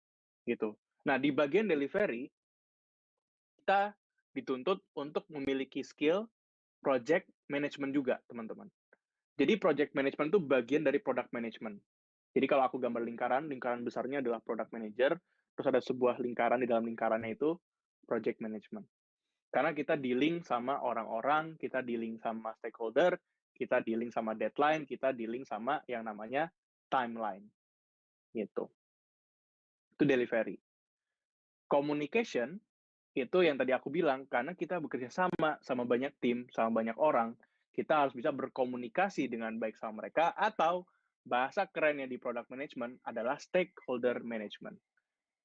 Gitu. Nah, di bagian delivery, kita dituntut untuk memiliki skill project management juga, teman-teman. Jadi project management itu bagian dari product management. Jadi kalau aku gambar lingkaran, lingkaran besarnya adalah product manager, terus ada sebuah lingkaran di dalam lingkarannya itu project management. Karena kita dealing sama orang-orang, kita dealing sama stakeholder, kita dealing sama deadline, kita dealing sama yang namanya timeline. Gitu. Itu delivery. Communication, itu yang tadi aku bilang, karena kita bekerja sama banyak tim, sama banyak orang, kita harus bisa berkomunikasi dengan baik sama mereka, atau bahasa kerennya di product management adalah stakeholder management.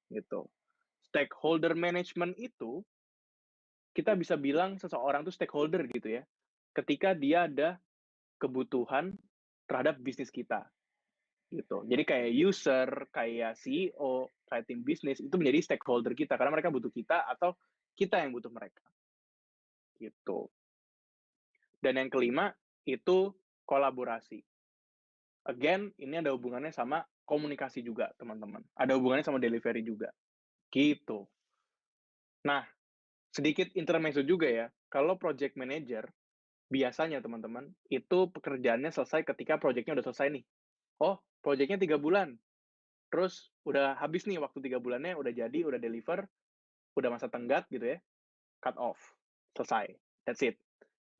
Gitu. Stakeholder management itu, kita bisa bilang seseorang itu stakeholder gitu ya, ketika dia ada kebutuhan terhadap bisnis kita. Gitu. Jadi kayak user, kayak CEO, kayak tim bisnis, itu menjadi stakeholder kita, karena mereka butuh kita, atau kita yang butuh mereka. Gitu. Dan yang kelima, itu kolaborasi. Again, ini ada hubungannya sama komunikasi juga, teman-teman. Ada hubungannya sama delivery juga. Gitu. Nah, sedikit intermezzo juga ya, kalau project manager, biasanya teman-teman, itu pekerjaannya selesai ketika project-nya udah selesai nih. Oh, project-nya 3 bulan, terus udah habis nih waktu 3 bulannya, udah jadi, udah deliver, udah masa tenggat gitu ya, cut off, selesai, that's it,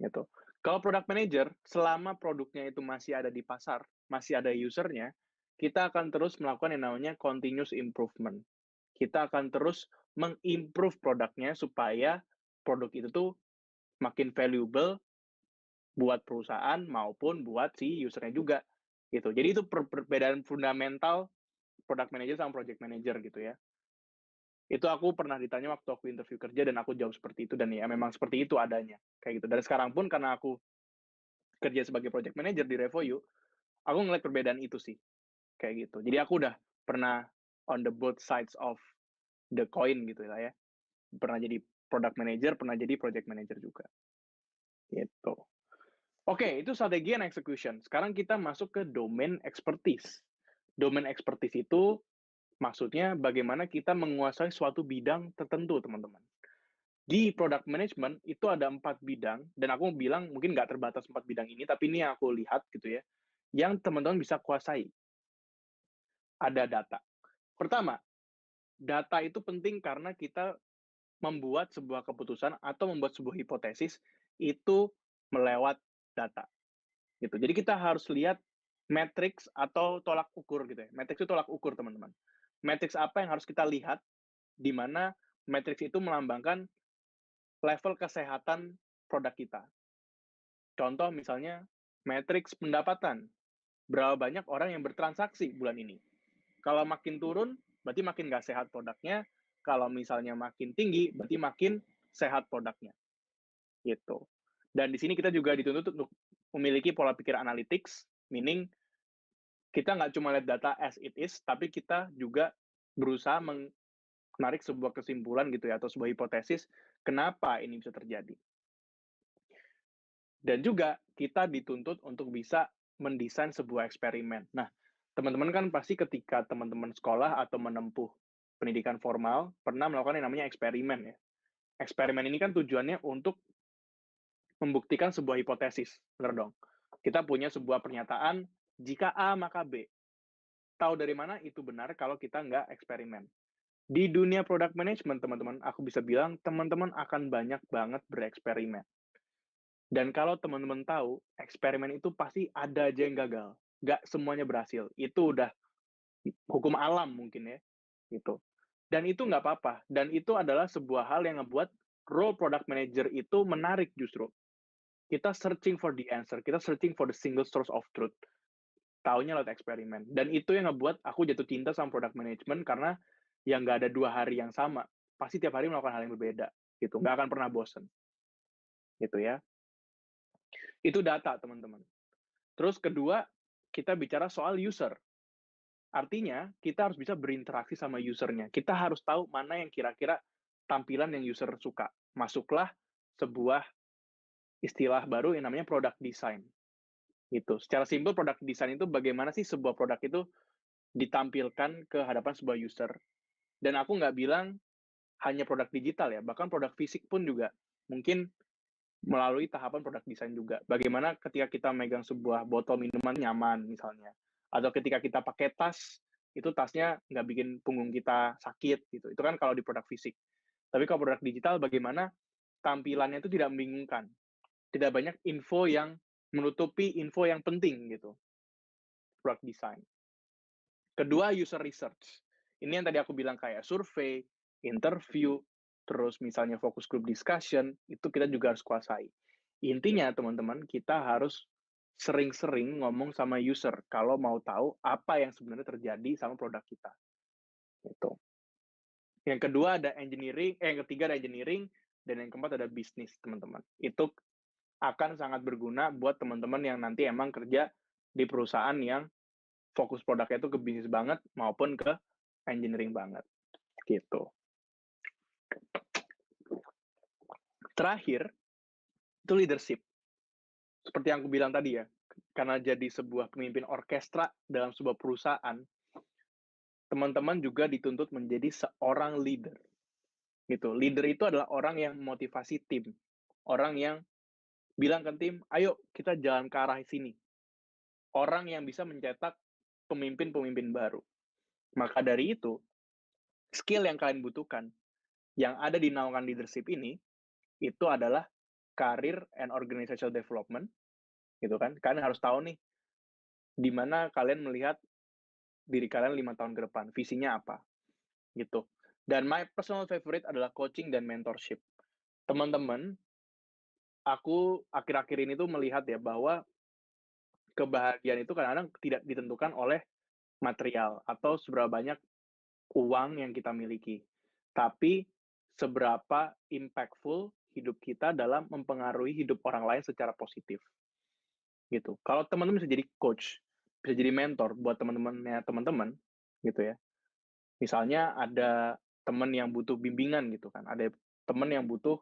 gitu. Kalau product manager, selama produknya itu masih ada di pasar, masih ada user-nya, kita akan terus melakukan yang namanya continuous improvement. Kita akan terus meng-improve produknya supaya produk itu tuh makin valuable buat perusahaan maupun buat si user-nya juga, gitu. Jadi itu perbedaan fundamental product manager sama project manager gitu ya. Itu aku pernah ditanya waktu aku interview kerja dan aku jawab seperti itu dan ya memang seperti itu adanya, kayak gitu. Dan sekarang pun karena aku kerja sebagai project manager di Revoyu, aku ngeliat perbedaan itu sih, kayak gitu. Jadi aku udah pernah on the both sides of the coin gitu lah ya. Pernah jadi product manager, pernah jadi project manager juga. Gitu. Oke, itu strategi and execution. Sekarang kita masuk ke domain expertise. Domain expertise itu maksudnya bagaimana kita menguasai suatu bidang tertentu, teman-teman. Di product management itu ada 4 bidang, dan aku bilang mungkin nggak terbatas 4 bidang ini, tapi ini yang aku lihat gitu ya, yang teman-teman bisa kuasai. Ada data. Pertama, data itu penting karena kita membuat sebuah keputusan atau membuat sebuah hipotesis itu melewat data. Gitu. Jadi kita harus lihat matriks atau tolak ukur gitu ya. Matriks itu tolak ukur, teman-teman. Matriks apa yang harus kita lihat di mana matriks itu melambangkan level kesehatan produk kita. Contoh misalnya matriks pendapatan. Berapa banyak orang yang bertransaksi bulan ini? Kalau makin turun, berarti makin nggak sehat produknya. Kalau misalnya makin tinggi, berarti makin sehat produknya. Gitu. Dan di sini kita juga dituntut untuk memiliki pola pikir analytics, meaning kita nggak cuma lihat data as it is, tapi kita juga berusaha menarik sebuah kesimpulan gitu ya, atau sebuah hipotesis, kenapa ini bisa terjadi. Dan juga kita dituntut untuk bisa mendesain sebuah eksperimen. Nah, teman-teman kan pasti ketika teman-teman sekolah atau menempuh pendidikan formal, pernah melakukan yang namanya eksperimen ya. Eksperimen ini kan tujuannya untuk membuktikan sebuah hipotesis, benar dong. Kita punya sebuah pernyataan, jika A maka B. Tahu dari mana itu benar kalau kita nggak eksperimen. Di dunia product management, teman-teman, aku bisa bilang teman-teman akan banyak banget bereksperimen. Dan kalau teman-teman tahu, eksperimen itu pasti ada aja yang gagal. Nggak semuanya berhasil. Itu udah hukum alam mungkin ya. Gitu. Dan itu nggak apa-apa. Dan itu adalah sebuah hal yang ngebuat role product manager itu menarik justru. Kita searching for the answer. Kita searching for the single source of truth. Taunya lewat eksperimen. Dan itu yang ngebuat aku jatuh cinta sama product management karena yang nggak ada 2 hari yang sama. Pasti tiap hari melakukan hal yang berbeda. Gitu. Nggak akan pernah bosen. Gitu ya. Itu data, teman-teman. Terus kedua, kita bicara soal user. Artinya, kita harus bisa berinteraksi sama usernya. Kita harus tahu mana yang kira-kira tampilan yang user suka. Masuklah sebuah istilah baru yang namanya product design. Gitu. Secara simpel, product design itu bagaimana sih sebuah produk itu ditampilkan ke hadapan sebuah user. Dan aku nggak bilang hanya produk digital ya, bahkan produk fisik pun juga. Mungkin melalui tahapan produk design juga. Bagaimana ketika kita megang sebuah botol minuman nyaman misalnya. Atau ketika kita pakai tas, itu tasnya nggak bikin punggung kita sakit gitu. Itu kan kalau di produk fisik. Tapi kalau produk digital bagaimana tampilannya itu tidak membingungkan. Tidak banyak info yang menutupi info yang penting gitu. Product design. Kedua, user research. Ini yang tadi aku bilang kayak survei, interview, terus misalnya focus group discussion, itu kita juga harus kuasai. Intinya, teman-teman, kita harus sering-sering ngomong sama user kalau mau tahu apa yang sebenarnya terjadi sama produk kita. Itu. Yang kedua ada engineering, yang ketiga ada engineering, dan yang keempat ada bisnis, teman-teman. Itu akan sangat berguna buat teman-teman yang nanti emang kerja di perusahaan yang fokus produknya itu ke bisnis banget maupun ke engineering banget gitu. Terakhir itu leadership. Seperti yang aku bilang tadi ya, karena jadi sebuah pemimpin orkestra dalam sebuah perusahaan, teman-teman juga dituntut menjadi seorang leader. Gitu. Leader itu adalah orang yang memotivasi tim, orang yang bilang ke tim, ayo kita jalan ke arah sini. Orang yang bisa mencetak pemimpin-pemimpin baru. Maka dari itu, skill yang kalian butuhkan, yang ada di naungan leadership ini, itu adalah career and organizational development, gitu kan. Kalian harus tahu nih, di mana kalian melihat diri kalian 5 tahun ke depan, visinya apa, gitu. Dan my personal favorite adalah coaching dan mentorship. Teman-teman, aku akhir-akhir ini tuh melihat ya bahwa kebahagiaan itu kadang-kadang tidak ditentukan oleh material atau seberapa banyak uang yang kita miliki, tapi seberapa impactful hidup kita dalam mempengaruhi hidup orang lain secara positif, gitu. Kalau teman-teman bisa jadi coach, bisa jadi mentor buat teman-temannya teman-teman, gitu ya. Misalnya ada teman yang butuh bimbingan gitu kan, ada teman yang butuh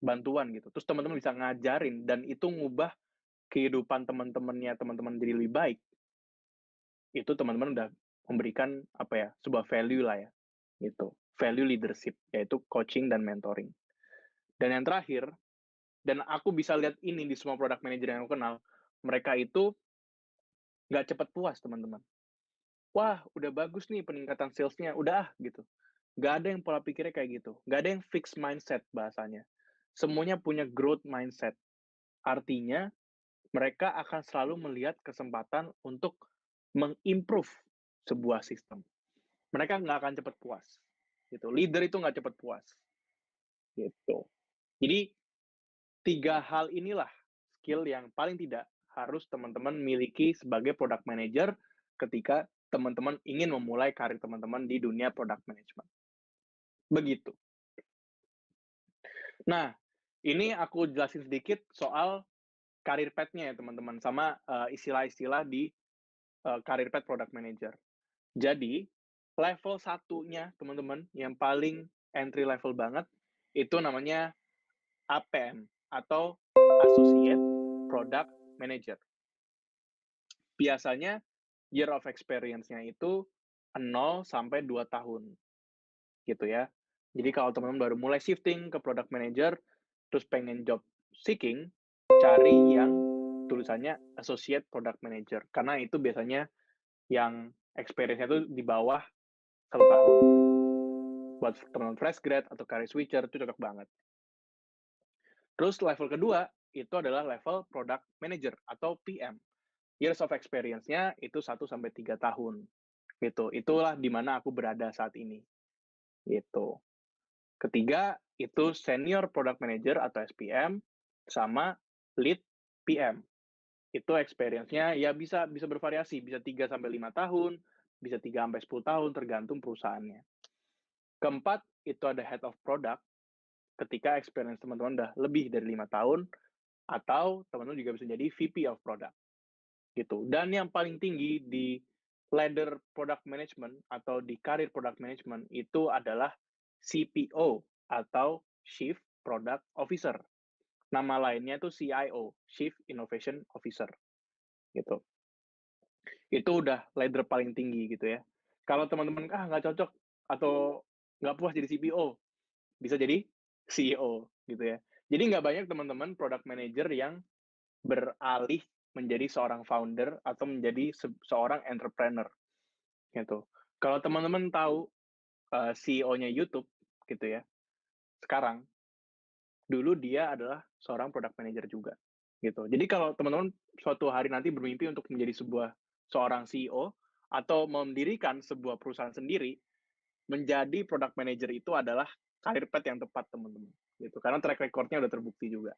bantuan gitu, terus teman-teman bisa ngajarin dan itu ngubah kehidupan teman-temannya teman-teman jadi lebih baik, itu teman-teman udah memberikan apa ya, sebuah value lah ya, gitu. Value leadership, yaitu coaching dan mentoring. Dan yang terakhir, dan aku bisa lihat ini di semua product manager yang aku kenal, mereka itu nggak cepat puas, teman-teman. Wah, udah bagus nih peningkatan sales-nya, udah gitu. Nggak ada yang pola pikirnya kayak gitu. Nggak ada yang fixed mindset bahasanya. Semuanya punya growth mindset. Artinya, mereka akan selalu melihat kesempatan untuk mengimprove sebuah sistem. Mereka nggak akan cepat puas. Gitu. Leader itu nggak cepat puas. Gitu. Jadi, 3 hal inilah skill yang paling tidak harus teman-teman miliki sebagai product manager ketika teman-teman ingin memulai karir teman-teman di dunia product management. Begitu. Nah, ini aku jelasin sedikit soal career path-nya ya teman-teman, sama istilah-istilah di career path product manager. Jadi, level satunya teman-teman, yang paling entry level banget, itu namanya APM, atau Associate Product Manager. Biasanya, year of experience-nya itu 0 sampai 2 tahun, gitu ya. Jadi kalau teman-teman baru mulai shifting ke product manager, terus pengen job seeking, cari yang tulisannya Associate Product Manager, karena itu biasanya yang experience-nya itu di bawah 1 tahun. Buat teman-teman fresh grad atau career switcher, itu cocok banget. Terus level kedua, itu adalah level Product Manager atau PM. Years of experience-nya itu 1 sampai 3 tahun. Gitu. Itulah di mana aku berada saat ini. Gitu. Ketiga, itu Senior Product Manager atau SPM, sama Lead PM. Itu experience-nya ya bisa bervariasi, bisa 3 sampai 5 tahun, bisa 3 sampai 10 tahun, tergantung perusahaannya. Keempat, itu ada Head of Product, ketika experience teman-teman udah lebih dari 5 tahun, atau teman-teman juga bisa jadi VP of Product. Gitu. Dan yang paling tinggi di ladder product management atau di karir product management itu adalah CPO atau Chief Product Officer. Nama lainnya itu CIO, Chief Innovation Officer. Gitu. Itu udah ladder paling tinggi gitu ya. Kalau teman-teman nggak cocok atau nggak puas jadi CPO, bisa jadi CEO gitu ya. Jadi nggak banyak teman-teman product manager yang beralih menjadi seorang founder atau menjadi seorang entrepreneur gitu. Kalau teman-teman tahu CEO-nya YouTube gitu ya, sekarang dulu dia adalah seorang product manager juga gitu. Jadi kalau teman-teman suatu hari nanti bermimpi untuk menjadi seorang CEO atau mendirikan sebuah perusahaan sendiri, menjadi product manager itu adalah career path yang tepat teman-teman gitu. Karena track record-nya udah terbukti juga.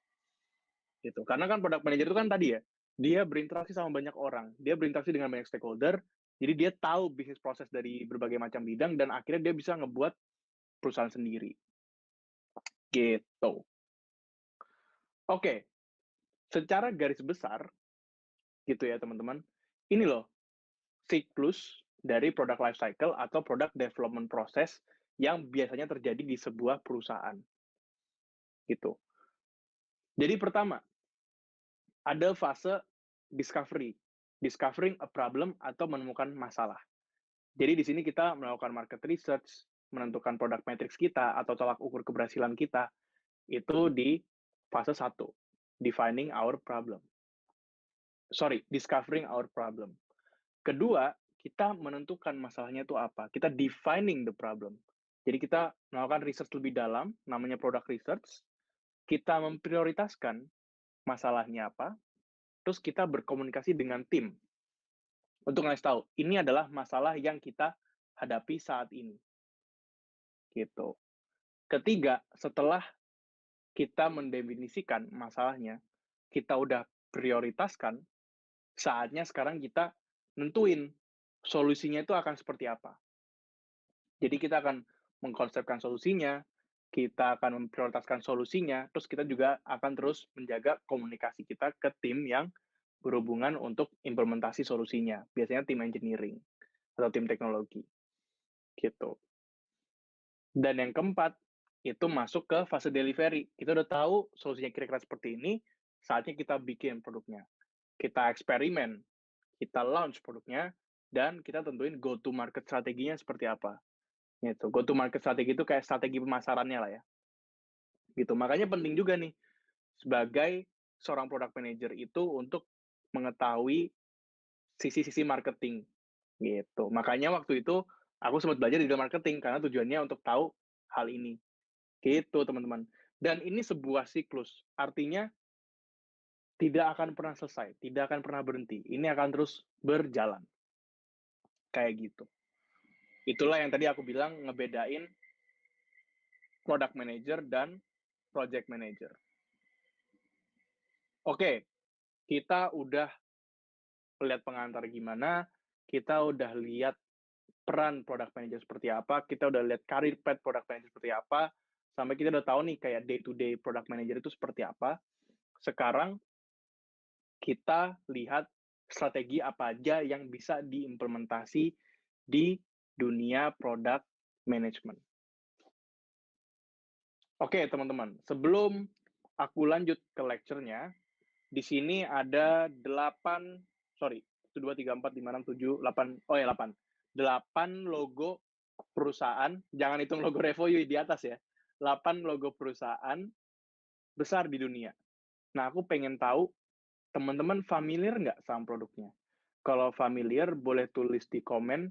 Gitu. Karena kan product manager itu kan tadi ya, dia berinteraksi sama banyak orang, dia berinteraksi dengan banyak stakeholder, jadi dia tahu bisnis proses dari berbagai macam bidang dan akhirnya dia bisa ngebuat perusahaan sendiri. Gitu. Oke, secara garis besar, gitu ya teman-teman, ini loh siklus dari product life cycle atau product development process yang biasanya terjadi di sebuah perusahaan. Gitu. Jadi pertama, ada fase discovery, discovering a problem atau menemukan masalah. Jadi di sini kita melakukan market research, menentukan product matrix kita atau tolak ukur keberhasilan kita itu di fase 1, defining our problem. Sorry, discovering our problem. Kedua, kita menentukan masalahnya itu apa. Kita defining the problem. Jadi kita melakukan research lebih dalam, namanya product research. Kita memprioritaskan masalahnya apa, terus kita berkomunikasi dengan tim untuk ngasih tahu, ini adalah masalah yang kita hadapi saat ini. Gitu. Ketiga, setelah kita mendefinisikan masalahnya, kita udah prioritaskan, saatnya sekarang kita nentuin solusinya itu akan seperti apa. Jadi kita akan mengkonsepkan solusinya, kita akan memprioritaskan solusinya, terus kita juga akan terus menjaga komunikasi kita ke tim yang berhubungan untuk implementasi solusinya. Biasanya tim engineering atau tim teknologi. Gitu. Dan yang keempat, itu masuk ke fase delivery. Kita udah tahu solusinya kira-kira seperti ini, saatnya kita bikin produknya. Kita eksperimen, kita launch produknya, dan kita tentuin go to market strateginya seperti apa. Gitu. Go to market strategi itu kayak strategi pemasarannya lah ya. Gitu. Makanya penting juga nih sebagai seorang product manager itu untuk mengetahui sisi-sisi marketing gitu. Makanya waktu itu aku sempat belajar di dalam marketing karena tujuannya untuk tahu hal ini. Gitu, teman-teman. Dan ini sebuah siklus. Artinya tidak akan pernah selesai, tidak akan pernah berhenti. Ini akan terus berjalan. Kayak gitu. Itulah yang tadi aku bilang ngebedain product manager dan project manager. Oke, kita udah lihat pengantar gimana, kita udah lihat peran product manager seperti apa, kita udah lihat career path product manager seperti apa, sampai kita udah tahu nih kayak day to day product manager itu seperti apa. Sekarang kita lihat strategi apa aja yang bisa diimplementasi di dunia product management. Oke, teman-teman, sebelum aku lanjut ke lecture-nya, di sini ada 8 logo perusahaan, jangan hitung logo Revoyu di atas ya. 8 logo perusahaan besar di dunia. Nah, aku pengen tahu teman-teman familiar nggak sama produknya? Kalau familiar, boleh tulis di komen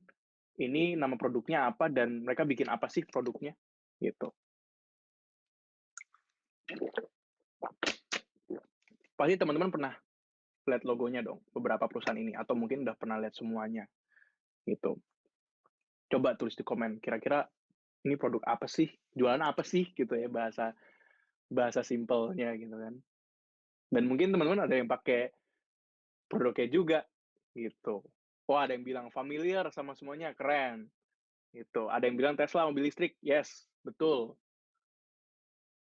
ini nama produknya apa dan mereka bikin apa sih produknya, gitu. Pasti teman-teman pernah lihat logonya dong, beberapa perusahaan ini, atau mungkin udah pernah lihat semuanya, gitu. Coba tulis di komen, kira-kira ini produk apa sih, jualan apa sih, gitu ya, bahasa simpelnya gitu kan. Dan mungkin teman-teman ada yang pakai produknya juga, gitu. Wah, ada yang bilang familiar sama semuanya, keren. Gitu. Ada yang bilang Tesla mobil listrik, yes, betul.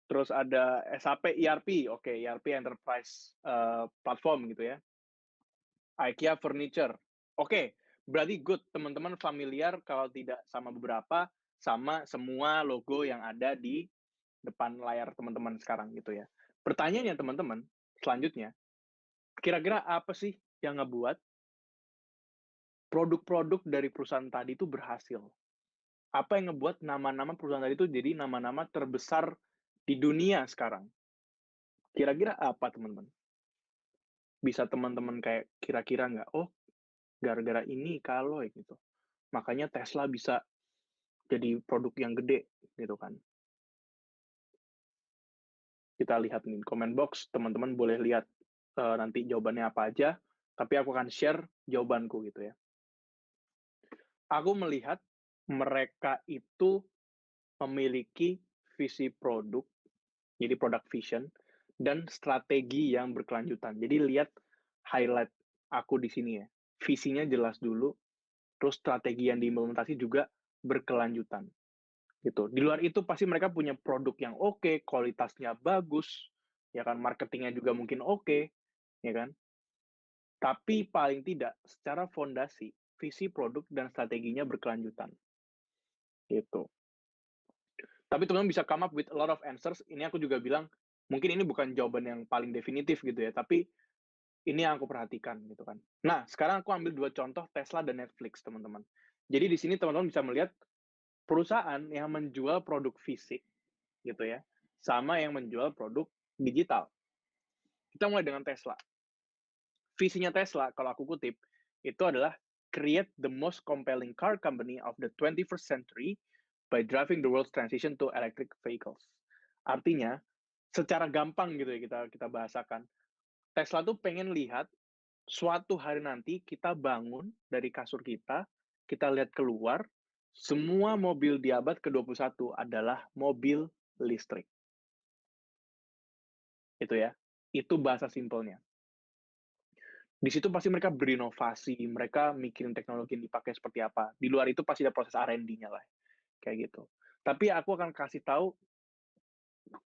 Terus ada SAP ERP, oke, ERP Enterprise Platform gitu ya. IKEA Furniture, oke, berarti good, teman-teman familiar kalau tidak sama beberapa, sama semua logo yang ada di depan layar teman-teman sekarang gitu ya. Pertanyaannya teman-teman, selanjutnya, kira-kira apa sih yang ngebuat produk-produk dari perusahaan tadi itu berhasil? Apa yang ngebuat nama-nama perusahaan tadi itu jadi nama-nama terbesar di dunia sekarang? Kira-kira apa, teman-teman? Bisa teman-teman kayak kira-kira nggak? Oh, gara-gara ini kalau gitu. Makanya Tesla bisa jadi produk yang gede, gitu kan. Kita lihat nih, comment box, teman-teman boleh lihat nanti jawabannya apa aja, tapi aku akan share jawabanku gitu ya. Aku melihat mereka itu memiliki visi produk, jadi product vision, dan strategi yang berkelanjutan. Jadi lihat highlight aku di sini ya. Visinya jelas dulu, terus strategi yang diimplementasi juga berkelanjutan. Gitu. Di luar itu pasti mereka punya produk yang oke, kualitasnya bagus, ya kan, marketingnya juga mungkin oke, ya kan. Tapi paling tidak secara fondasi, visi produk dan strateginya berkelanjutan. Gitu. Tapi teman-teman bisa come up with a lot of answers. Ini aku juga bilang, mungkin ini bukan jawaban yang paling definitif gitu ya, tapi ini yang aku perhatikan gitu kan. Nah, sekarang aku ambil 2 contoh Tesla dan Netflix, teman-teman. Jadi di sini teman-teman bisa melihat perusahaan yang menjual produk fisik gitu ya, sama yang menjual produk digital. Kita mulai dengan Tesla. Visinya Tesla, kalau aku kutip, itu adalah create the most compelling car company of the 21st century by driving the world's transition to electric vehicles. Artinya, secara gampang gitu ya kita bahasakan, Tesla tuh pengen lihat suatu hari nanti kita bangun dari kasur kita lihat keluar, semua mobil di abad ke-21 adalah mobil listrik. Itu ya. Itu bahasa simpelnya. Di situ pasti mereka berinovasi, mereka mikirin teknologi yang dipakai seperti apa. Di luar itu pasti ada proses R&D-nya lah. Kayak gitu. Tapi aku akan kasih tahu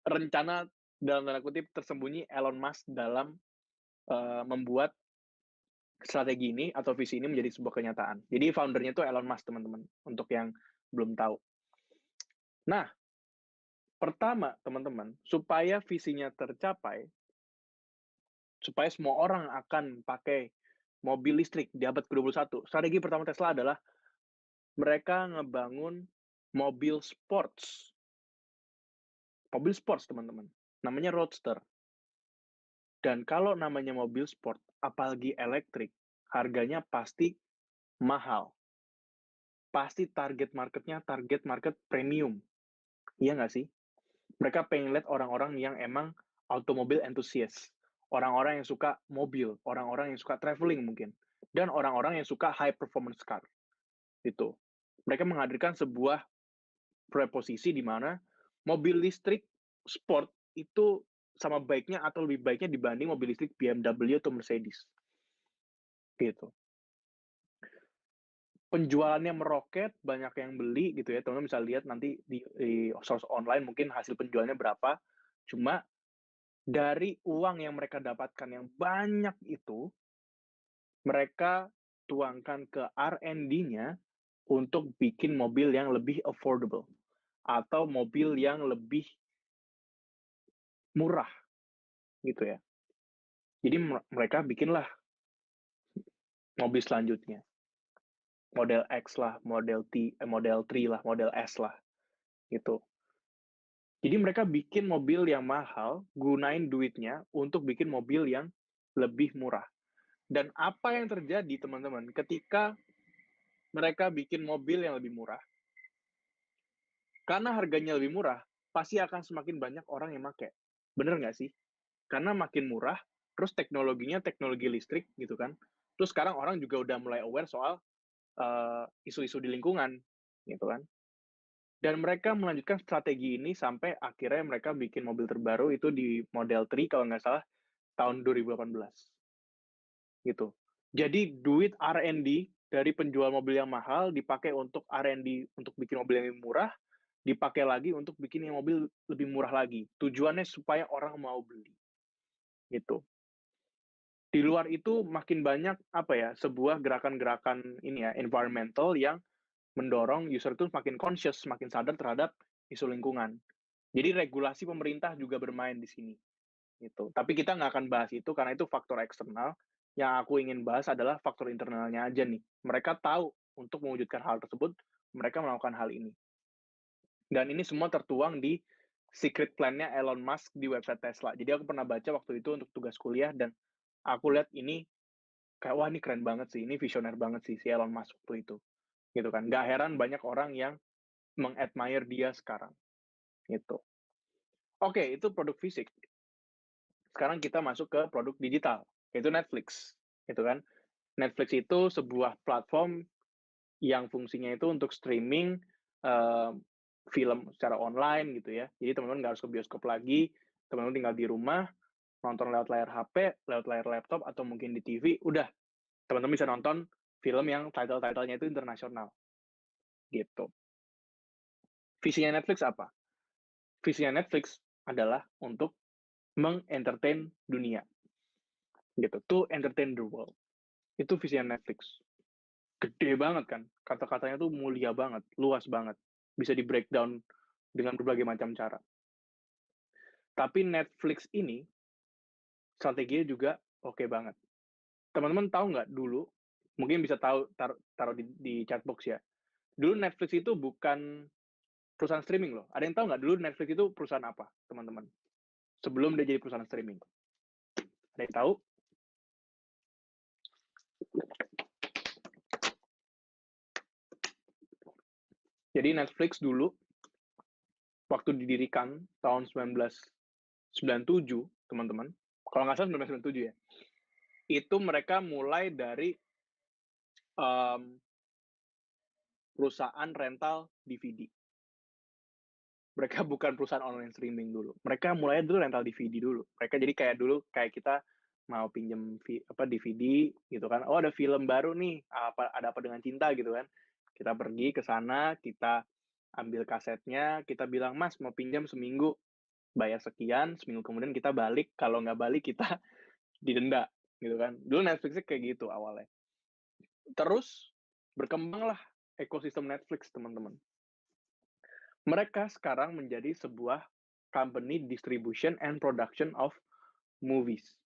rencana dalam tanda kutip tersembunyi Elon Musk dalam membuat strategi ini atau visi ini menjadi sebuah kenyataan. Jadi foundernya itu Elon Musk, teman-teman, untuk yang belum tahu. Nah, pertama, teman-teman, supaya visinya tercapai, supaya semua orang akan pakai mobil listrik di abad ke-21, strategi pertama Tesla adalah mereka ngebangun mobil sports. Mobil sports, teman-teman. Namanya Roadster. Dan kalau namanya mobil sport, apalagi elektrik, harganya pasti mahal. Pasti target marketnya target market premium. Iya nggak sih? Mereka pengen lihat orang-orang yang emang automobil enthusiast. Orang-orang yang suka mobil, orang-orang yang suka traveling mungkin. Dan orang-orang yang suka high performance car. Gitu. Mereka menghadirkan sebuah preposisi di mana mobil listrik sport itu sama baiknya atau lebih baiknya dibanding mobil listrik BMW atau Mercedes. Gitu. Penjualannya meroket, banyak yang beli gitu ya. Teman-teman bisa lihat nanti di source online mungkin hasil penjualannya berapa. Cuma dari uang yang mereka dapatkan yang banyak itu, mereka tuangkan ke R&D-nya untuk bikin mobil yang lebih affordable atau mobil yang lebih murah gitu ya. Jadi mereka bikinlah mobil selanjutnya. Model X lah, model model 3 lah, model S lah gitu. Jadi mereka bikin mobil yang mahal, gunain duitnya untuk bikin mobil yang lebih murah. Dan apa yang terjadi, teman-teman, ketika mereka bikin mobil yang lebih murah, karena harganya lebih murah, pasti akan semakin banyak orang yang pakai. Bener nggak sih? Karena makin murah, terus teknologinya teknologi listrik gitu kan. Terus sekarang orang juga udah mulai aware soal isu-isu di lingkungan gitu kan. Dan mereka melanjutkan strategi ini sampai akhirnya mereka bikin mobil terbaru itu di Model 3 kalau nggak salah tahun 2018 gitu. Jadi duit R&D dari penjual mobil yang mahal dipakai untuk R&D untuk bikin mobil yang lebih murah, dipakai lagi untuk bikin yang mobil lebih murah lagi. Tujuannya supaya orang mau beli. Gitu. Di luar itu makin banyak apa ya, sebuah gerakan-gerakan ini ya, environmental yang mendorong user itu makin conscious, makin sadar terhadap isu lingkungan. Jadi regulasi pemerintah juga bermain di sini. Gitu. Tapi kita nggak akan bahas itu karena itu faktor eksternal. Yang aku ingin bahas adalah faktor internalnya aja nih. Mereka tahu untuk mewujudkan hal tersebut, mereka melakukan hal ini. Dan ini semua tertuang di secret plan-nya Elon Musk di website Tesla. Jadi aku pernah baca waktu itu untuk tugas kuliah dan aku lihat ini kayak wah ini keren banget sih, ini visioner banget sih si Elon Musk waktu itu. Gitu kan. Nggak heran banyak orang yang mengadmire dia sekarang. Gitu. Oke, itu produk fisik. Sekarang kita masuk ke produk digital, yaitu Netflix. Gitu kan. Netflix itu sebuah platform yang fungsinya itu untuk streaming film secara online gitu ya. Jadi teman-teman nggak harus ke bioskop lagi, teman-teman tinggal di rumah, nonton lewat layar HP, lewat layar laptop, atau mungkin di TV, udah. Teman-teman bisa nonton film yang title-titlenya itu internasional. Gitu. Visinya Netflix apa? Visinya Netflix adalah untuk mengentertain dunia. Gitu. To entertain the world. Itu visinya Netflix. Gede banget kan. Kata-katanya tuh mulia banget, luas banget. Bisa di breakdown dengan berbagai macam cara. Tapi Netflix ini strateginya juga oke banget. Teman-teman tahu nggak dulu, mungkin bisa tahu taruh di chat box ya. Dulu Netflix itu bukan perusahaan streaming loh. Ada yang tahu nggak dulu Netflix itu perusahaan apa, teman-teman? Sebelum dia jadi perusahaan streaming. Ada yang tahu? Jadi Netflix dulu waktu didirikan tahun 1997, teman-teman. Kalau nggak salah 1997 ya. Itu mereka mulai dari perusahaan rental DVD. Mereka bukan perusahaan online streaming dulu. Mereka mulai dulu rental DVD dulu. Mereka jadi kayak dulu kayak kita mau pinjem DVD gitu kan. Oh, ada film baru nih. Ada apa dengan cinta gitu kan. Kita pergi ke sana, kita ambil kasetnya, kita bilang, "Mas, mau pinjam seminggu." Bayar sekian, seminggu kemudian kita balik. Kalau nggak balik kita didenda gitu kan. Dulu Netflix kayak gitu awalnya. Terus berkembanglah ekosistem Netflix, teman-teman. Mereka sekarang menjadi sebuah company distribution and production of movies.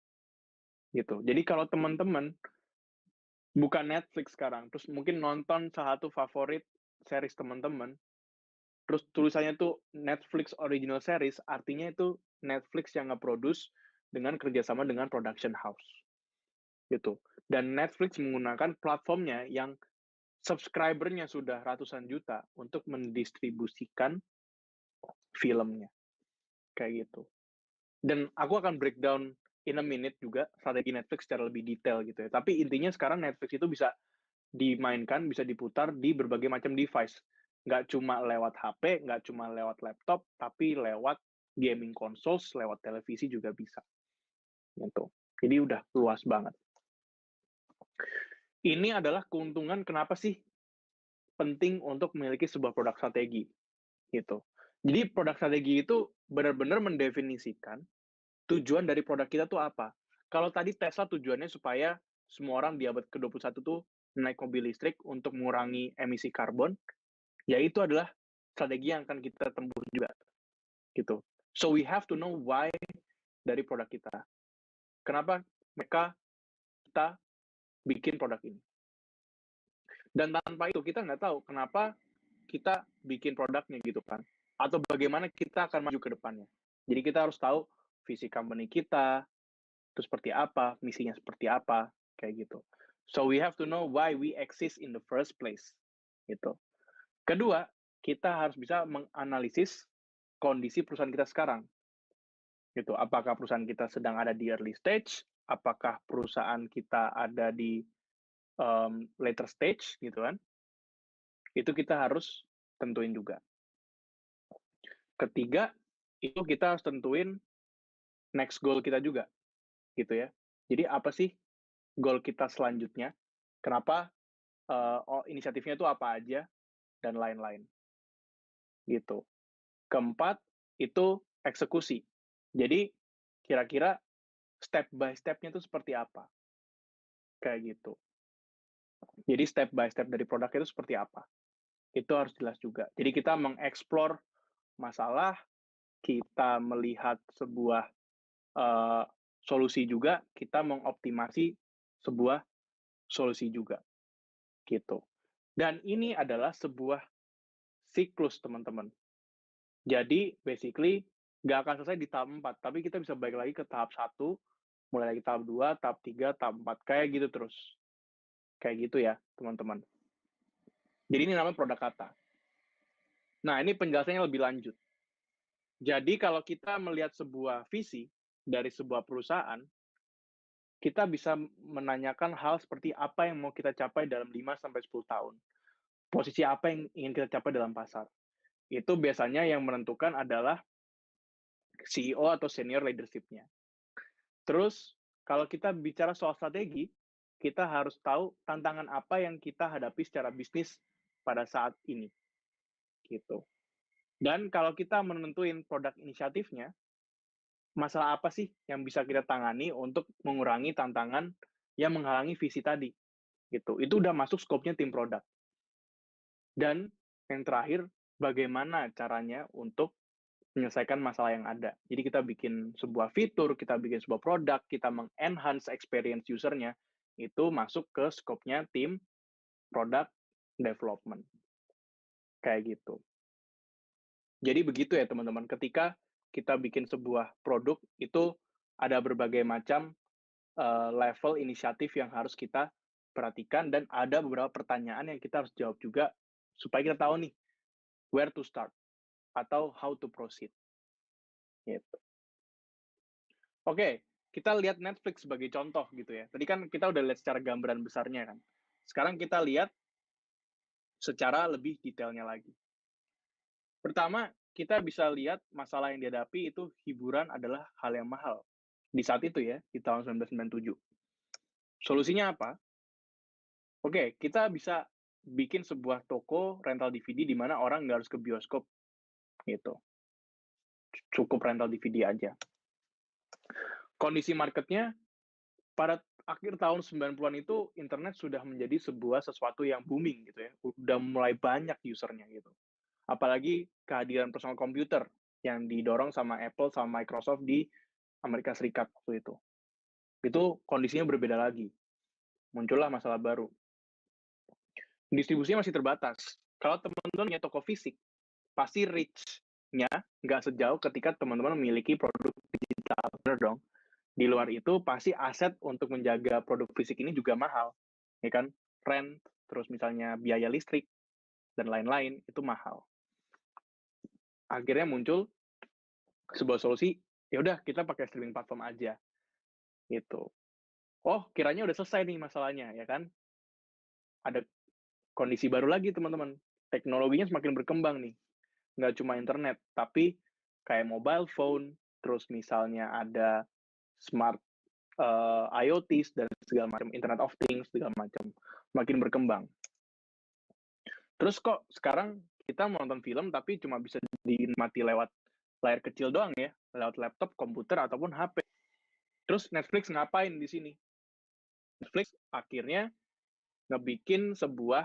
Gitu. Jadi kalau teman-teman bukan Netflix sekarang, terus mungkin nonton salah satu favorit series teman-teman, terus tulisannya tuh Netflix original series, artinya itu Netflix yang nge-produce dengan kerjasama dengan production house. Gitu. Dan Netflix menggunakan platformnya yang subscribernya sudah ratusan juta untuk mendistribusikan filmnya. Kayak gitu. Dan aku akan breakdown in a minute juga strategi Netflix secara lebih detail gitu ya. Tapi intinya sekarang Netflix itu bisa dimainkan, bisa diputar di berbagai macam device. Nggak cuma lewat HP, nggak cuma lewat laptop, tapi lewat gaming consoles, lewat televisi juga bisa. Gitu. Jadi udah luas banget. Ini adalah keuntungan kenapa sih penting untuk memiliki sebuah produk strategi. Gitu. Jadi produk strategi itu benar-benar mendefinisikan tujuan dari produk kita tuh apa. Kalau tadi Tesla tujuannya supaya semua orang di abad ke-21 tuh naik mobil listrik untuk mengurangi emisi karbon, ya itu adalah strategi yang akan kita tempuh juga. Gitu. So we have to know why dari produk kita. Kenapa kita bikin produk ini. Dan tanpa itu kita nggak tahu kenapa kita bikin produknya gitu kan. Atau bagaimana kita akan maju ke depannya. Jadi kita harus tahu visi company kita, itu seperti apa, misinya seperti apa, kayak gitu. So we have to know why we exist in the first place. Gitu. Kedua, kita harus bisa menganalisis kondisi perusahaan kita sekarang. Gitu. Apakah perusahaan kita sedang ada di early stage, apakah perusahaan kita ada di later stage, gitu kan. Itu kita harus tentuin juga. Ketiga, itu kita harus tentuin next goal kita juga, gitu ya. Jadi apa sih goal kita selanjutnya? Kenapa inisiatifnya itu apa aja dan lain-lain, gitu. Keempat itu eksekusi. Jadi kira-kira step by step-nya itu seperti apa, kayak gitu. Jadi step by step dari produk itu seperti apa, itu harus jelas juga. Jadi kita mengeksplor masalah, kita melihat sebuah solusi juga, kita mengoptimasi sebuah solusi juga, gitu. Dan ini adalah sebuah siklus, teman-teman. Jadi, basically, nggak akan selesai di tahap 4, tapi kita bisa balik lagi ke tahap 1, mulai lagi tahap 2, tahap 3, tahap 4, kayak gitu terus. Kayak gitu ya, teman-teman. Jadi ini namanya produk kata. Nah, ini penjelasannya lebih lanjut. Jadi, kalau kita melihat sebuah visi dari sebuah perusahaan, kita bisa menanyakan hal seperti apa yang mau kita capai dalam 5-10 tahun. Posisi apa yang ingin kita capai dalam pasar. Itu biasanya yang menentukan adalah CEO atau senior leadership-nya. Terus, kalau kita bicara soal strategi, kita harus tahu tantangan apa yang kita hadapi secara bisnis pada saat ini. Gitu. Dan kalau kita menentuin produk inisiatifnya, masalah apa sih yang bisa kita tangani untuk mengurangi tantangan yang menghalangi visi tadi. Gitu. Itu udah masuk skopnya tim produk. Dan yang terakhir, bagaimana caranya untuk menyelesaikan masalah yang ada. Jadi kita bikin sebuah fitur, kita bikin sebuah produk, kita meng-enhance experience user-nya, itu masuk ke skopnya tim product development. Kayak gitu. Jadi begitu ya teman-teman, ketika kita bikin sebuah produk, itu ada berbagai macam level inisiatif yang harus kita perhatikan, dan ada beberapa pertanyaan yang kita harus jawab juga, supaya kita tahu nih, where to start, atau how to proceed. Gitu. Oke, kita lihat Netflix sebagai contoh gitu ya. Tadi kan kita udah lihat secara gambaran besarnya kan. Sekarang kita lihat secara lebih detailnya lagi. Pertama, kita bisa lihat masalah yang dihadapi itu hiburan adalah hal yang mahal. Di saat itu ya, di tahun 1997. Solusinya apa? Oke, kita bisa bikin sebuah toko rental DVD di mana orang nggak harus ke bioskop gitu. Cukup rental DVD aja. Kondisi marketnya pada akhir tahun 90-an itu internet sudah menjadi sebuah sesuatu yang booming gitu ya. Udah mulai banyak usernya gitu. Apalagi kehadiran personal computer yang didorong sama Apple sama Microsoft di Amerika Serikat waktu itu. Itu kondisinya berbeda lagi. Muncullah masalah baru. Distribusinya masih terbatas. Kalau teman-teman punya toko fisik, pasti reach-nya nggak sejauh ketika teman-teman memiliki produk digital. Benar dong? Di luar itu, pasti aset untuk menjaga produk fisik ini juga mahal. Ya kan? Rent, terus misalnya biaya listrik, dan lain-lain, itu mahal. Akhirnya muncul sebuah solusi, ya udah kita pakai streaming platform aja. Gitu. Oh, kiranya udah selesai nih masalahnya, ya kan? Ada kondisi baru lagi, teman-teman. Teknologinya semakin berkembang nih. Nggak cuma internet, tapi kayak mobile phone, terus misalnya ada smart IoT dan segala macam, Internet of Things segala macam, makin berkembang. Terus kok sekarang kita mau nonton film tapi cuma bisa dinikmati lewat layar kecil doang ya, lewat laptop, komputer ataupun HP. Terus Netflix ngapain di sini? Netflix akhirnya ngebikin sebuah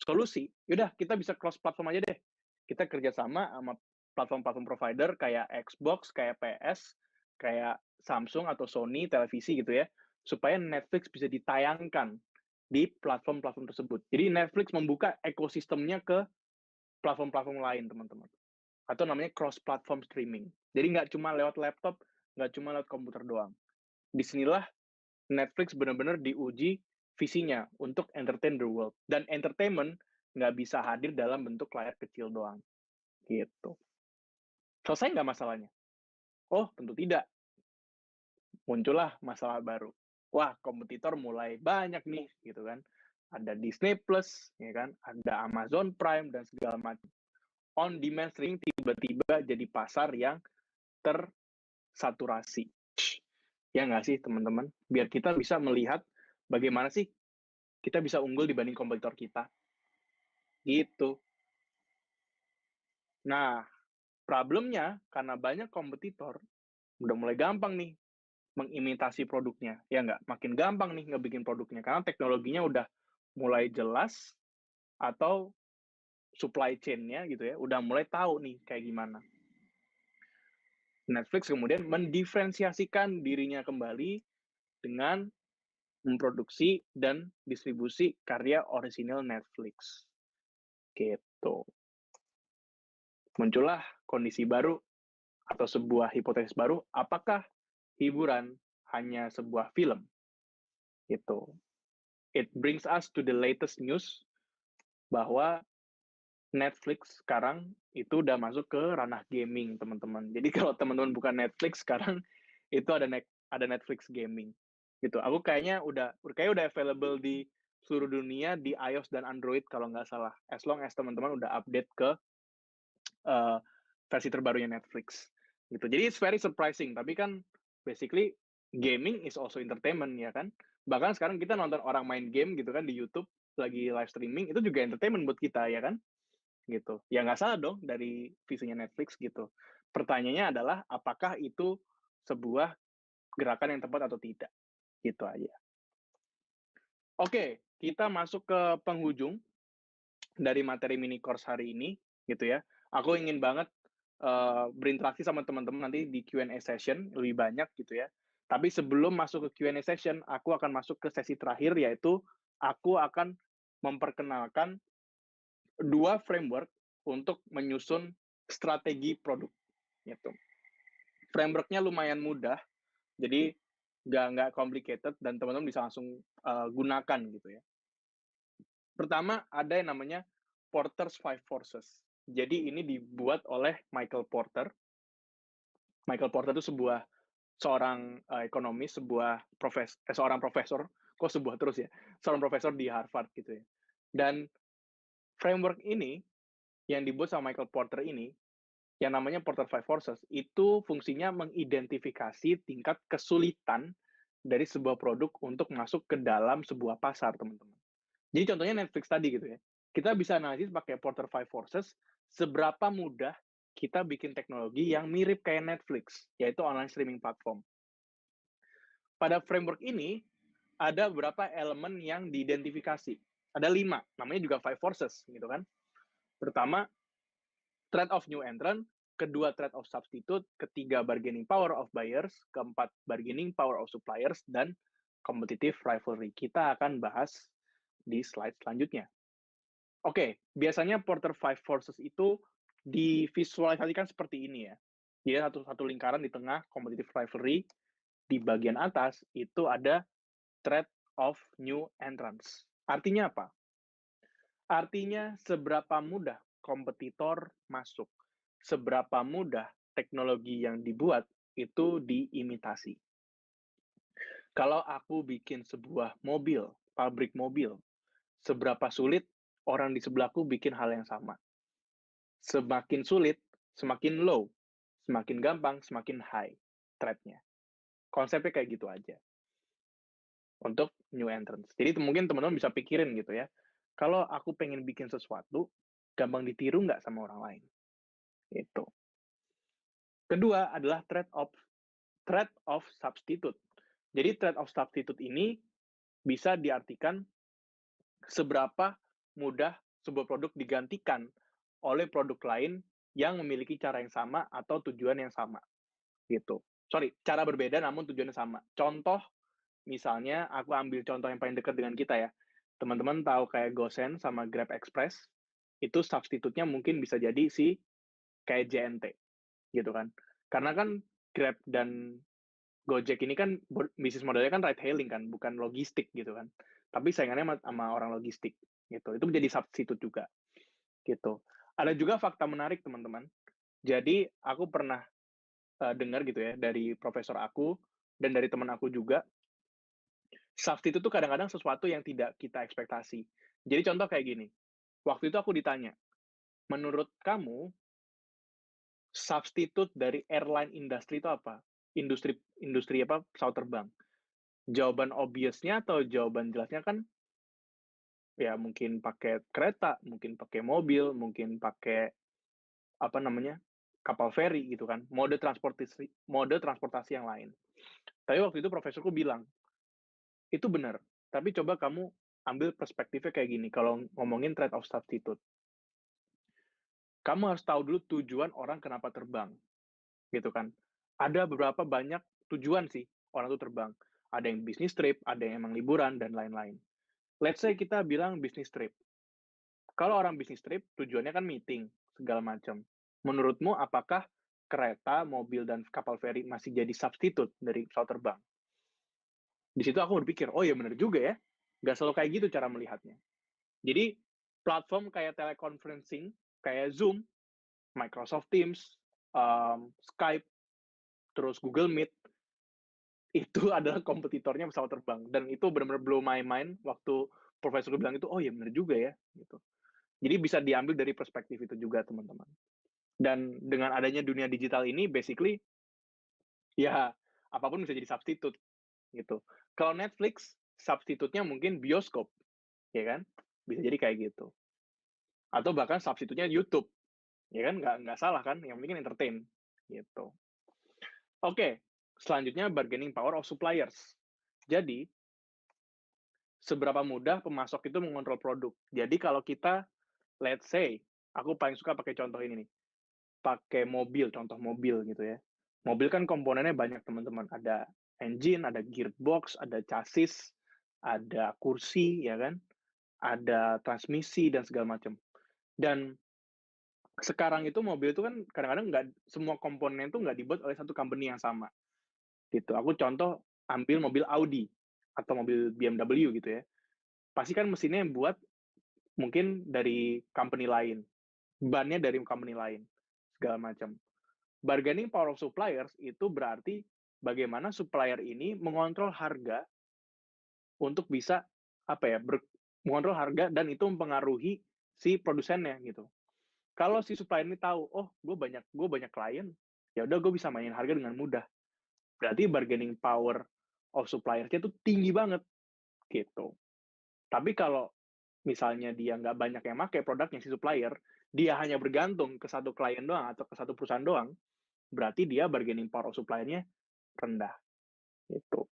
solusi. Yaudah, kita bisa cross platform aja deh. Kita kerjasama sama platform-platform provider kayak Xbox, kayak PS, kayak Samsung atau Sony televisi gitu ya, supaya Netflix bisa ditayangkan di platform-platform tersebut. Jadi Netflix membuka ekosistemnya ke platform-platform lain, teman-teman. Atau namanya cross-platform streaming. Jadi nggak cuma lewat laptop, nggak cuma lewat komputer doang. Disinilah Netflix benar-benar diuji visinya untuk entertain the world. Dan entertainment nggak bisa hadir dalam bentuk layar kecil doang. Gitu. Selesai nggak masalahnya? Oh, tentu tidak. Muncullah masalah baru. Wah, kompetitor mulai banyak nih, gitu kan. Ada Disney Plus, ya kan, ada Amazon Prime dan segala macam. On demand streaming tiba-tiba jadi pasar yang tersaturasi. Ya nggak sih, teman-teman? Biar kita bisa melihat bagaimana sih kita bisa unggul dibanding kompetitor kita. Gitu. Nah, problemnya karena banyak kompetitor, udah mulai gampang nih mengimitasi produknya, ya nggak? Makin gampang nih ngebikin produknya, karena teknologinya udah mulai jelas, atau supply chain-nya gitu ya, udah mulai tahu nih kayak gimana. Netflix kemudian mendiferensiasikan dirinya kembali dengan memproduksi dan distribusi karya orisinal Netflix. Gitu. Muncullah kondisi baru atau sebuah hipotesis baru, apakah hiburan hanya sebuah film? Gitu. It brings us to the latest news bahwa Netflix sekarang itu udah masuk ke ranah gaming, teman-teman. Jadi kalau teman-teman bukan Netflix sekarang itu ada Netflix gaming. Gitu. Aku kayaknya udah available di seluruh dunia di iOS dan Android kalau nggak salah. As long as teman-teman udah update ke versi terbarunya Netflix. Gitu. Jadi it's very surprising, tapi kan basically gaming is also entertainment ya kan. Bahkan sekarang kita nonton orang main game gitu kan di YouTube lagi live streaming, itu juga entertainment buat kita ya kan. Gitu. Ya nggak salah dong dari visinya Netflix gitu. Pertanyaannya adalah apakah itu sebuah gerakan yang tepat atau tidak. Gitu aja. Oke, kita masuk ke penghujung dari materi mini course hari ini gitu ya. Aku ingin banget berinteraksi sama teman-teman nanti di Q&A session lebih banyak gitu ya. Tapi sebelum masuk ke Q&A session, aku akan masuk ke sesi terakhir, yaitu aku akan memperkenalkan 2 framework untuk menyusun strategi produk. Gitu. Frameworknya lumayan mudah, jadi nggak complicated dan teman-teman bisa langsung gunakan gitu ya. Pertama ada yang namanya Porter's Five Forces. Jadi ini dibuat oleh Michael Porter. Michael Porter itu seorang ekonomis, seorang profesor, kok sebuah terus ya, seorang profesor di Harvard gitu ya. Dan framework ini yang dibuat sama Michael Porter ini, yang namanya Porter Five Forces, itu fungsinya mengidentifikasi tingkat kesulitan dari sebuah produk untuk masuk ke dalam sebuah pasar, teman-teman. Jadi contohnya Netflix tadi gitu ya. Kita bisa analisis pakai Porter Five Forces, seberapa mudah kita bikin teknologi yang mirip kayak Netflix, yaitu online streaming platform. Pada framework ini, ada beberapa elemen yang diidentifikasi. Ada 5, namanya juga Five Forces, gitu kan. Pertama, threat of new entrant, kedua threat of substitute, ketiga bargaining power of buyers, keempat bargaining power of suppliers, dan competitive rivalry. Kita akan bahas di slide selanjutnya. Oke, biasanya Porter Five Forces itu divisualisasikan seperti ini ya. Jadi satu lingkaran di tengah competitive rivalry, di bagian atas itu ada threat of new entrants. Artinya apa? Artinya seberapa mudah kompetitor masuk, seberapa mudah teknologi yang dibuat itu diimitasi. Kalau aku bikin sebuah mobil, pabrik mobil, seberapa sulit orang di sebelahku bikin hal yang sama. Semakin sulit, semakin low. Semakin gampang, semakin high threat-nya. Konsepnya kayak gitu aja untuk new entrants. Jadi mungkin teman-teman bisa pikirin gitu ya. Kalau aku pengen bikin sesuatu, gampang ditiru nggak sama orang lain? Itu. Kedua adalah threat of substitute. Jadi threat of substitute ini bisa diartikan seberapa mudah sebuah produk digantikan oleh produk lain yang memiliki cara yang sama atau tujuan yang sama. Gitu. Sorry, cara berbeda namun tujuannya sama. Contoh, misalnya aku ambil contoh yang paling dekat dengan kita ya. Teman-teman tahu kayak GoSend sama Grab Express, itu substitutnya mungkin bisa jadi si kayak JNT, gitu kan. Karena kan Grab dan Gojek ini kan bisnis modelnya kan ride hailing kan, bukan logistik gitu kan. Tapi saingannya sama orang logistik gitu. Itu menjadi substitut juga gitu. Ada juga fakta menarik teman-teman. Jadi aku pernah dengar gitu ya dari profesor aku dan dari teman aku juga, substitute itu kadang-kadang sesuatu yang tidak kita ekspektasi. Jadi contoh kayak gini, waktu itu aku ditanya, menurut kamu substitute dari airline industry itu apa? Industri apa? Pesawat terbang. Jawaban obvious-nya atau jawaban jelasnya kan ya mungkin pakai kereta, mungkin pakai mobil, mungkin pakai apa namanya? Kapal feri gitu kan. Mode transportasi yang lain. Tapi waktu itu profesorku bilang, itu benar. Tapi coba kamu ambil perspektifnya kayak gini, kalau ngomongin trade of substitute. Kamu harus tahu dulu tujuan orang kenapa terbang, gitu kan. Ada beberapa banyak tujuan sih orang tuh terbang. Ada yang bisnis trip, ada yang emang liburan, dan lain-lain. Let's say kita bilang bisnis trip. Kalau orang bisnis trip, tujuannya kan meeting, segala macam. Menurutmu apakah kereta, mobil, dan kapal feri masih jadi substitute dari pesawat terbang? Di situ aku berpikir, oh ya benar juga ya. Nggak selalu kayak gitu cara melihatnya. Jadi, platform kayak teleconferencing, kayak Zoom, Microsoft Teams, Skype, terus Google Meet, itu adalah kompetitornya pesawat terbang. Dan itu benar-benar blow my mind waktu profesor bilang itu, oh ya benar juga ya. Gitu. Jadi bisa diambil dari perspektif itu juga, teman-teman. Dan dengan adanya dunia digital ini, basically, ya apapun bisa jadi substitute. Gitu. Kalau Netflix, substitutnya mungkin bioskop, ya kan? Bisa jadi kayak gitu. Atau bahkan substitutnya YouTube, ya kan? Nggak salah kan? Yang penting entertain, gitu. Oke, selanjutnya bargaining power of suppliers. Jadi, seberapa mudah pemasok itu mengontrol produk. Jadi kalau kita, let's say, aku paling suka pakai contoh ini nih, pakai mobil, contoh mobil gitu ya. Mobil kan komponennya banyak teman-teman. Ada engine, ada gearbox, ada chassis, ada kursi, ya kan? Ada transmisi dan segala macam. Dan sekarang itu mobil itu kan kadang-kadang nggak semua komponen itu nggak dibuat oleh satu company yang sama. Gitu. Aku contoh ambil mobil Audi atau mobil BMW gitu ya. Pasti kan mesinnya yang buat mungkin dari company lain. bannya dari company lain, segala macam. Bargaining power of suppliers itu berarti bagaimana supplier ini mengontrol harga untuk bisa mengontrol harga dan itu mempengaruhi si produsennya gitu. Kalau si supplier ini tahu, oh gue banyak klien, ya udah gue bisa mainin harga dengan mudah. Berarti bargaining power of supplier-nya itu tinggi banget gitu. Tapi kalau misalnya dia nggak banyak yang pakai produknya si supplier, dia hanya bergantung ke satu klien doang atau ke satu perusahaan doang, berarti dia bargaining power of supplier-nya rendah. Gitu.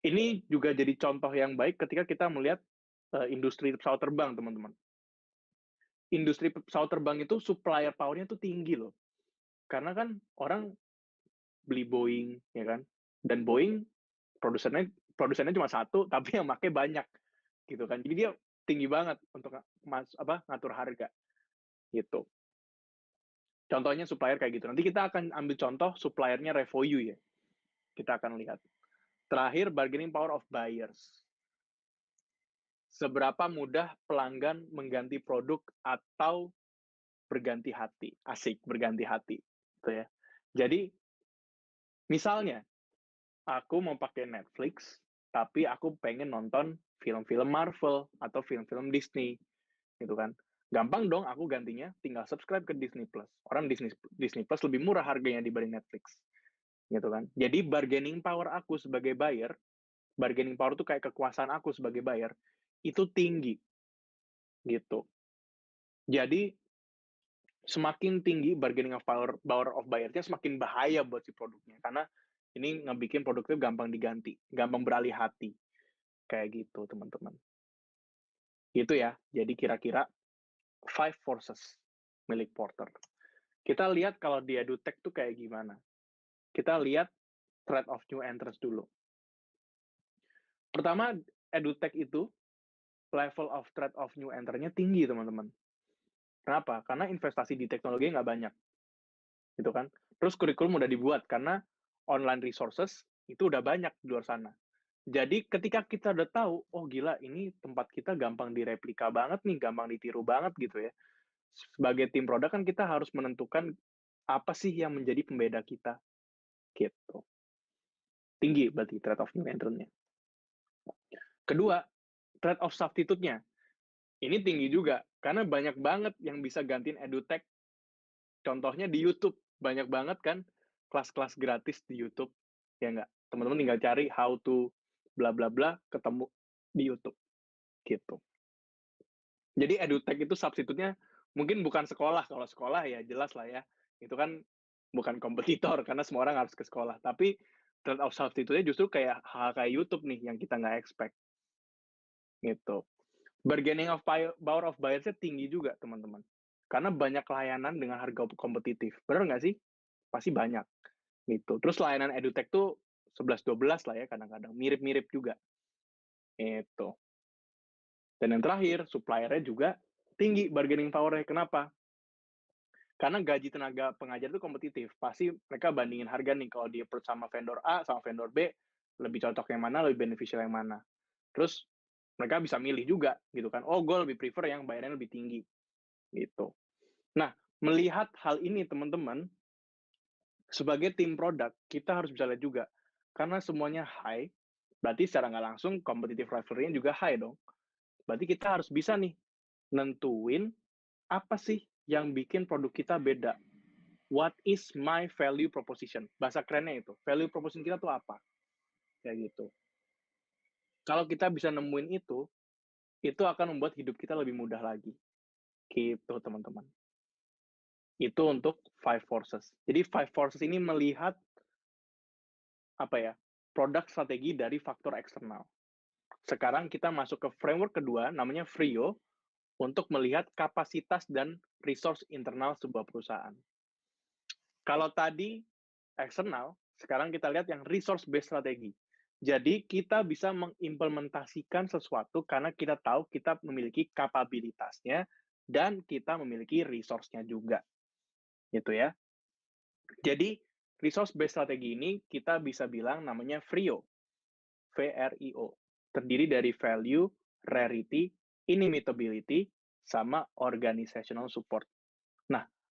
Ini juga jadi contoh yang baik ketika kita melihat industri pesawat terbang, teman-teman. Industri pesawat terbang itu supplier power-nya tuh tinggi loh. Karena kan orang beli Boeing, ya kan? Dan Boeing produsennya cuma satu, tapi yang pakai banyak, gitu kan? Jadi dia tinggi banget untuk ngatur harga, gitu. Contohnya supplier kayak gitu. Nanti kita akan ambil contoh suppliernya Revoyu ya. Kita akan lihat. Terakhir, bargaining power of buyers. Seberapa mudah pelanggan mengganti produk atau berganti hati. Asik, berganti hati. Gitu ya. Jadi, misalnya, aku mau pakai Netflix, tapi aku pengen nonton film-film Marvel atau film-film Disney. Gitu kan. Gampang dong aku gantinya, tinggal subscribe ke Disney Plus. Orang Disney Plus lebih murah harganya dibanding Netflix. Gitu kan. Jadi bargaining power aku sebagai buyer, bargaining power itu kayak kekuasaan aku sebagai buyer, itu tinggi. Gitu. Jadi semakin tinggi bargaining of power of buyer-nya, semakin bahaya buat si produknya. Karena ini ngebikin produknya gampang diganti, gampang beralih hati. Kayak gitu, teman-teman. Gitu ya. Jadi kira-kira 5 forces milik Porter. Kita lihat kalau di EduTech tuh kayak gimana. Kita lihat threat of new entrants dulu. Pertama, EduTech itu level of threat of new entrant-nya tinggi, teman-teman. Kenapa? Karena investasi di teknologi nggak banyak. Gitu kan? Terus kurikulum udah dibuat, karena online resources itu udah banyak di luar sana. Jadi ketika kita udah tahu, oh gila, ini tempat kita gampang direplika banget nih, gampang ditiru banget gitu ya. Sebagai tim produk kan kita harus menentukan apa sih yang menjadi pembeda kita. Gitu. Tinggi berarti threat of new entrant-nya. Kedua, threat of substitute-nya. Ini tinggi juga, karena banyak banget yang bisa gantiin EduTech. Contohnya di YouTube, banyak banget kan kelas-kelas gratis di YouTube. Ya nggak? Teman-teman tinggal cari how to bla bla bla, ketemu di YouTube. Gitu. Jadi EduTech itu substitutnya mungkin bukan sekolah. Kalau sekolah ya jelas lah ya. Itu kan bukan kompetitor, karena semua orang harus ke sekolah. Tapi threat of substitute-nya justru kayak hal kayak YouTube nih, yang kita nggak expect. Gitu. Bargaining of power of buyers-nya tinggi juga, teman-teman. Karena banyak layanan dengan harga kompetitif. Benar nggak sih? Pasti banyak. Gitu. Terus layanan EduTech tuh 11-12 lah ya kadang-kadang. Mirip-mirip juga. Itu. Dan yang terakhir, supplier-nya juga tinggi bargaining power-nya. Kenapa? Karena gaji tenaga pengajar itu kompetitif. Pasti mereka bandingin harga nih. Kalau di approach sama vendor A, sama vendor B, lebih cocok yang mana, lebih beneficial yang mana. Terus mereka bisa milih juga gitu kan. Oh, gue lebih prefer yang bayarnya lebih tinggi. Gitu. Nah, melihat hal ini teman-teman, sebagai tim produk, kita harus bisa lihat juga. Karena semuanya high, berarti secara nggak langsung competitive rivalry-nya juga high dong. Berarti kita harus bisa nih, nentuin apa sih yang bikin produk kita beda. What is my value proposition? Bahasa kerennya itu. Value proposition kita tuh apa? Kayak gitu. Kalau kita bisa nemuin itu akan membuat hidup kita lebih mudah lagi. Gitu, teman-teman. Itu untuk 5 forces. Jadi 5 forces ini melihat produk strategi dari faktor eksternal. Sekarang kita masuk ke framework kedua, namanya FRIO, untuk melihat kapasitas dan resource internal sebuah perusahaan. Kalau tadi eksternal, sekarang kita lihat yang resource-based strategi. Jadi kita bisa mengimplementasikan sesuatu karena kita tahu kita memiliki kapabilitasnya dan kita memiliki resource-nya juga. Gitu ya. Jadi resource-based strategi ini kita bisa bilang namanya FRIO. VRIO. Terdiri dari value, rarity, inimitability, sama organizational support.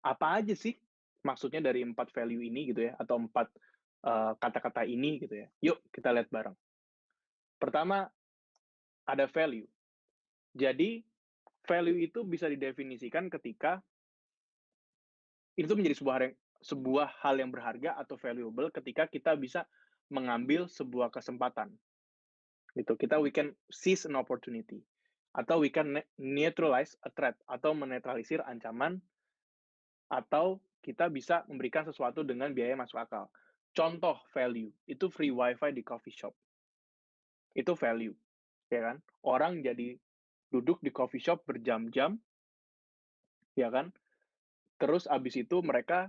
apa aja sih maksudnya dari 4 value ini gitu ya, atau 4 kata-kata ini gitu ya. Yuk kita lihat bareng. Pertama, ada value. Jadi, value itu bisa didefinisikan ketika itu menjadi sebuah hal yang berharga atau valuable ketika kita bisa mengambil sebuah kesempatan. Gitu. We can seize an opportunity atau we can neutralize a threat atau menetralisir ancaman atau kita bisa memberikan sesuatu dengan biaya masuk akal. Contoh value, itu free wifi di coffee shop. Itu value, ya kan? Orang jadi duduk di coffee shop berjam-jam, ya kan? Terus abis itu mereka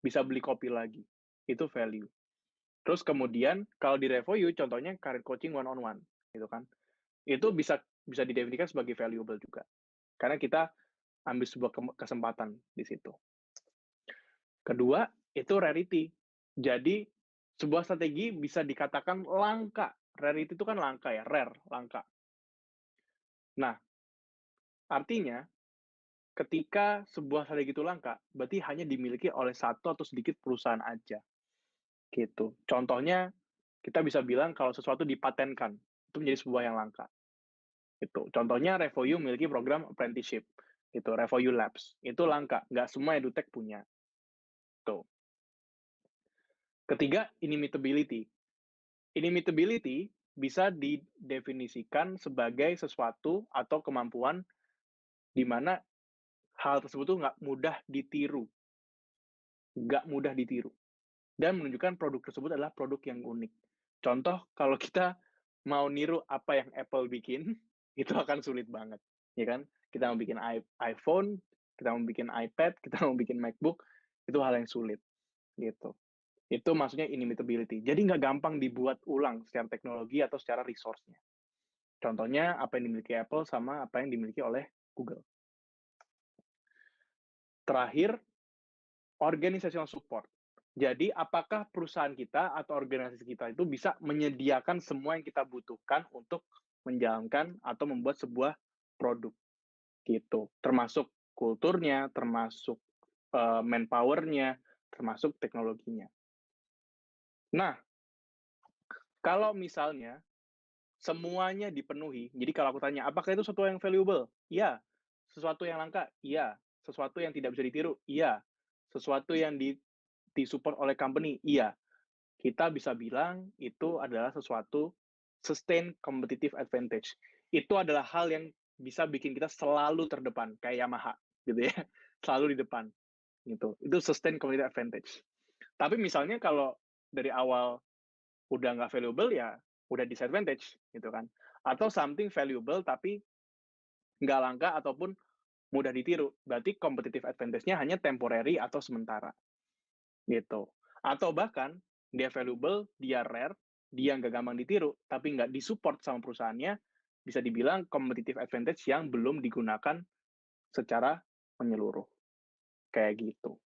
bisa beli kopi lagi. Itu value. Terus kemudian kalau di Revoyu contohnya career coaching one on one, gitu kan. Itu bisa bisa didefinisikan sebagai valuable juga. Karena kita ambil sebuah kesempatan di situ. Kedua, itu rarity. Jadi sebuah strategi bisa dikatakan langka. Rarity itu kan langka ya, rare, langka. Nah, artinya ketika sebuah strategi itu langka, berarti hanya dimiliki oleh satu atau sedikit perusahaan aja. Gitu. Contohnya, kita bisa bilang kalau sesuatu dipatenkan, itu menjadi sebuah yang langka. Itu. Contohnya Revoyu memiliki program apprenticeship. Itu Revoyu Labs. Itu langka, nggak semua edutech punya. Tuh. Ketiga, inimitability. Inimitability bisa didefinisikan sebagai sesuatu atau kemampuan di mana hal tersebut tuh nggak mudah ditiru. Nggak mudah ditiru. Dan menunjukkan produk tersebut adalah produk yang unik. Contoh, kalau kita mau niru apa yang Apple bikin, itu akan sulit banget. Ya kan? Kita mau bikin iPhone, kita mau bikin iPad, kita mau bikin MacBook, itu hal yang sulit. Gitu. Itu maksudnya inimitability. Jadi nggak gampang dibuat ulang secara teknologi atau secara resource-nya. Contohnya apa yang dimiliki Apple sama apa yang dimiliki oleh Google. Terakhir, organizational support. Jadi apakah perusahaan kita atau organisasi kita itu bisa menyediakan semua yang kita butuhkan untuk menjalankan atau membuat sebuah produk gitu. Termasuk kulturnya, termasuk manpower-nya, termasuk teknologinya. Nah, kalau misalnya semuanya dipenuhi. Jadi kalau aku tanya, apakah itu sesuatu yang valuable? Iya. Sesuatu yang langka? Iya. Sesuatu yang tidak bisa ditiru? Iya. Sesuatu yang disupport oleh company? Iya. Kita bisa bilang itu adalah sesuatu sustain competitive advantage. Itu adalah hal yang bisa bikin kita selalu terdepan, kayak Yamaha, gitu ya. Selalu di depan, gitu. Itu sustain competitive advantage. Tapi misalnya kalau dari awal udah nggak valuable, ya udah disadvantage, gitu kan. Atau something valuable tapi nggak langka ataupun mudah ditiru. Berarti competitive advantage-nya hanya temporary atau sementara. Gitu. Atau bahkan dia valuable, dia rare, dia nggak gampang ditiru, tapi nggak disupport sama perusahaannya, bisa dibilang competitive advantage yang belum digunakan secara menyeluruh. Kayak gitu.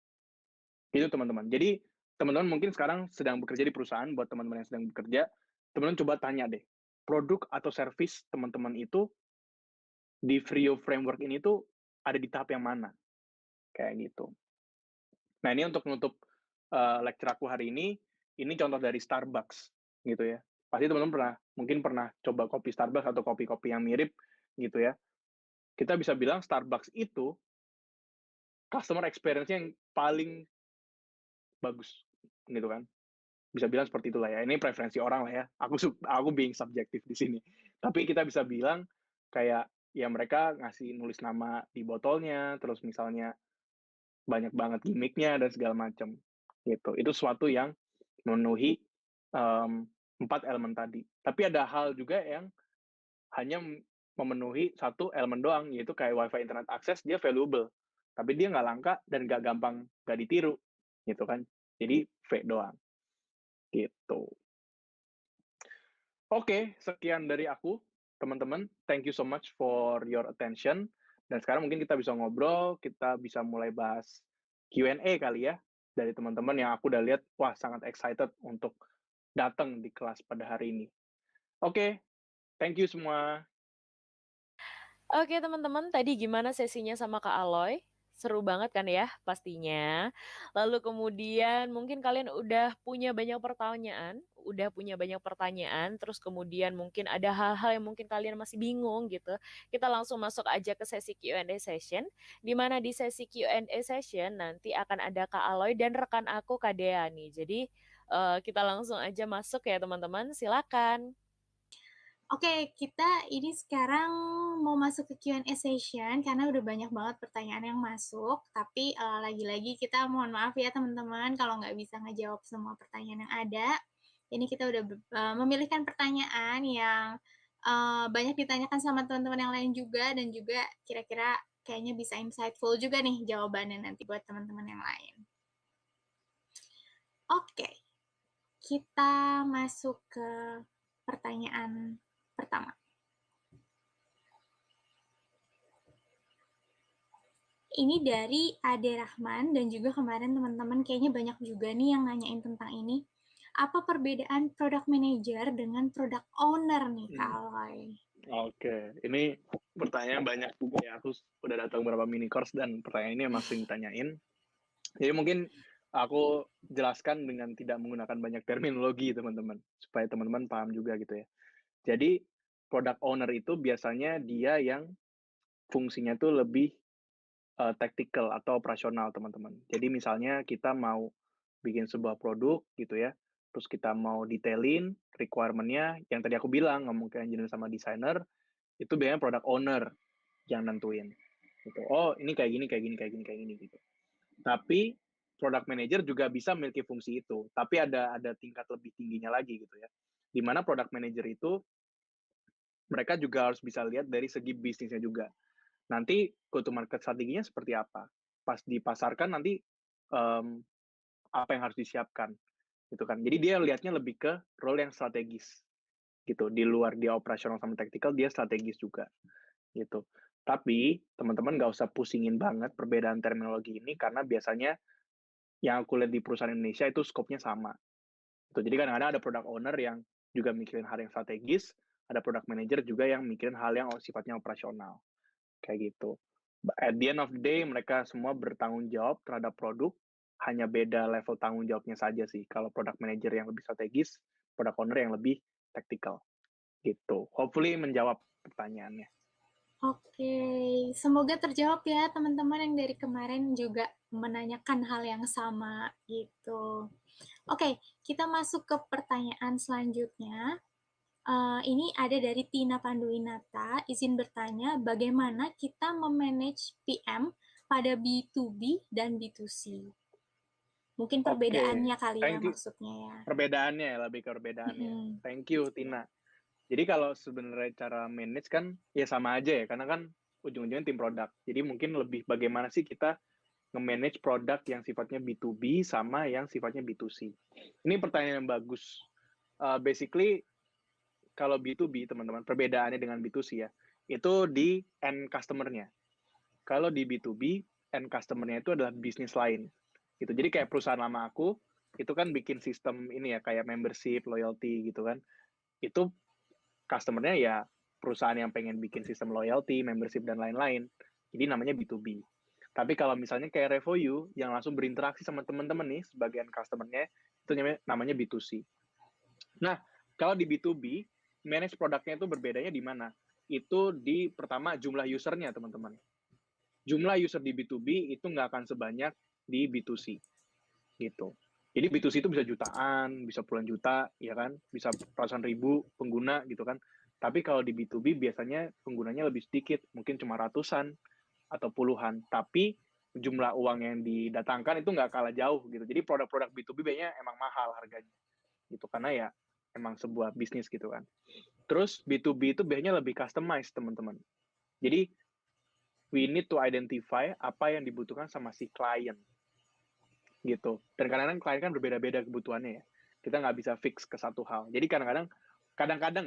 Itu teman-teman. Jadi teman-teman mungkin sekarang sedang bekerja di perusahaan, buat teman-teman yang sedang bekerja, teman-teman coba tanya deh, produk atau service teman-teman itu di Frio Framework ini tuh ada di tahap yang mana? Kayak gitu. Nah, ini untuk menutup lecture aku hari ini contoh dari Starbucks, gitu ya. Pasti teman-teman mungkin pernah coba kopi Starbucks atau kopi-kopi yang mirip, gitu ya. Kita bisa bilang Starbucks itu customer experience yang paling bagus, gitu kan. Bisa bilang seperti itulah ya. Ini preferensi orang lah ya. Aku being subjektif di sini. Tapi kita bisa bilang kayak ya mereka ngasih nulis nama di botolnya, terus misalnya banyak banget gimmicknya dan segala macam gitu. Itu suatu yang memenuhi 4 elemen tadi. Tapi ada hal juga yang hanya memenuhi satu elemen doang, yaitu kayak WiFi internet akses, dia valuable. Tapi dia nggak langka dan nggak gampang nggak ditiru, gitu kan. Jadi V doang, gitu. Oke, sekian dari aku, teman-teman. Thank you so much for your attention. Dan sekarang mungkin kita bisa ngobrol, kita bisa mulai bahas Q&A kali ya, dari teman-teman yang aku udah lihat, wah sangat excited untuk datang di kelas pada hari ini. Oke, thank you semua. Oke teman-teman, tadi gimana sesinya sama Kak Aloy? Seru banget kan ya pastinya. Lalu kemudian mungkin kalian udah punya banyak pertanyaan, terus kemudian mungkin ada hal-hal yang mungkin kalian masih bingung gitu. Kita langsung masuk aja ke sesi Q&A session, di mana di sesi Q&A session nanti akan ada Kak Aloy dan rekan aku Kak Dea nih. Jadi kita langsung aja masuk ya teman-teman, silakan. Oke, kita ini sekarang mau masuk ke Q&A session karena udah banyak banget pertanyaan yang masuk. Tapi lagi-lagi kita mohon maaf ya teman-teman kalau nggak bisa ngejawab semua pertanyaan yang ada. Ini kita udah memilihkan pertanyaan yang banyak ditanyakan sama teman-teman yang lain juga dan juga kira-kira kayaknya bisa insightful juga nih jawabannya nanti buat teman-teman yang lain. Oke, kita masuk ke pertanyaan pertama. Ini dari Ade Rahman dan juga kemarin teman-teman kayaknya banyak juga nih yang nanyain tentang ini. Apa perbedaan product manager dengan product owner nih, Kak Aloy? Oke, ini pertanyaan banyak juga ya. Aku udah datang beberapa mini course dan pertanyaan ini emang sering ditanyain. Jadi mungkin aku jelaskan dengan tidak menggunakan banyak terminologi teman-teman, supaya teman-teman paham juga gitu ya. Jadi product owner itu biasanya dia yang fungsinya tuh lebih tactical atau operasional teman-teman. Jadi misalnya kita mau bikin sebuah produk gitu ya, terus kita mau detailin requirement-nya, yang tadi aku bilang ngomong ke engineer sama designer, itu biasanya product owner yang nentuin. Gitu. Oh ini kayak gini, kayak gini, kayak gini, kayak gini gitu. Tapi product manager juga bisa memiliki fungsi itu, tapi ada tingkat lebih tingginya lagi gitu ya. Di mana product manager itu mereka juga harus bisa lihat dari segi bisnisnya juga. Nanti go to market strateginya seperti apa? Pas dipasarkan nanti apa yang harus disiapkan gitu kan. Jadi dia lihatnya lebih ke role yang strategis gitu. Di luar dia operasional sama tactical, dia strategis juga gitu. Tapi teman-teman nggak usah pusingin banget perbedaan terminologi ini karena biasanya yang aku lihat di perusahaan Indonesia itu skopnya sama. Gitu. Jadi kadang-kadang ada product owner yang juga mikirin hal yang strategis, ada product manager juga yang mikirin hal yang sifatnya operasional. Kayak gitu. At the end of the day, mereka semua bertanggung jawab terhadap produk, hanya beda level tanggung jawabnya saja sih. Kalau product manager yang lebih strategis, product owner yang lebih tactical. Gitu. Hopefully menjawab pertanyaannya. Oke, semoga terjawab ya teman-teman yang dari kemarin juga menanyakan hal yang sama gitu. Oke, kita masuk ke pertanyaan selanjutnya. Ini ada dari Tina Panduwinata, izin bertanya bagaimana kita memanage PM pada B2B dan B2C. Mungkin perbedaannya kali ya maksudnya ya. Perbedaannya ya, lebih ke perbedaannya. Thank you, Tina. Jadi kalau sebenarnya cara manage kan ya sama aja ya, karena kan ujung-ujungnya tim produk. Jadi mungkin lebih bagaimana sih kita nge-manage produk yang sifatnya B2B sama yang sifatnya B2C. Ini pertanyaan yang bagus. Basically, kalau B2B, teman-teman, perbedaannya dengan B2C ya, itu di end customer-nya. Kalau di B2B, end customer-nya itu adalah bisnis lain. Gitu. Jadi kayak perusahaan lama aku, itu kan bikin sistem ini ya, kayak membership, loyalty gitu kan. Itu customer-nya ya perusahaan yang pengen bikin sistem loyalty, membership, dan lain-lain. Jadi namanya B2B. Tapi kalau misalnya kayak Revoyu, yang langsung berinteraksi sama teman-teman nih, sebagian customer-nya, itu namanya B2C. Nah, kalau di B2B, manage produknya itu berbedanya di mana? Itu di pertama jumlah usernya, teman-teman. Jumlah user di B2B itu nggak akan sebanyak di B2C. Gitu. Jadi B2C itu bisa jutaan, bisa puluhan juta, ya kan? Bisa ratusan ribu pengguna gitu kan. Tapi kalau di B2B biasanya penggunanya lebih sedikit, mungkin cuma ratusan atau puluhan. Tapi jumlah uang yang didatangkan itu nggak kalah jauh gitu. Jadi produk-produk B2B biasanya emang mahal harganya. Gitu. Karena ya emang sebuah bisnis gitu kan. Terus B2B itu biasanya lebih customized, teman-teman. Jadi we need to identify apa yang dibutuhkan sama si klien gitu. Dan kadang-kadang klien kan berbeda-beda kebutuhannya ya. Kita nggak bisa fix ke satu hal. Jadi kadang-kadang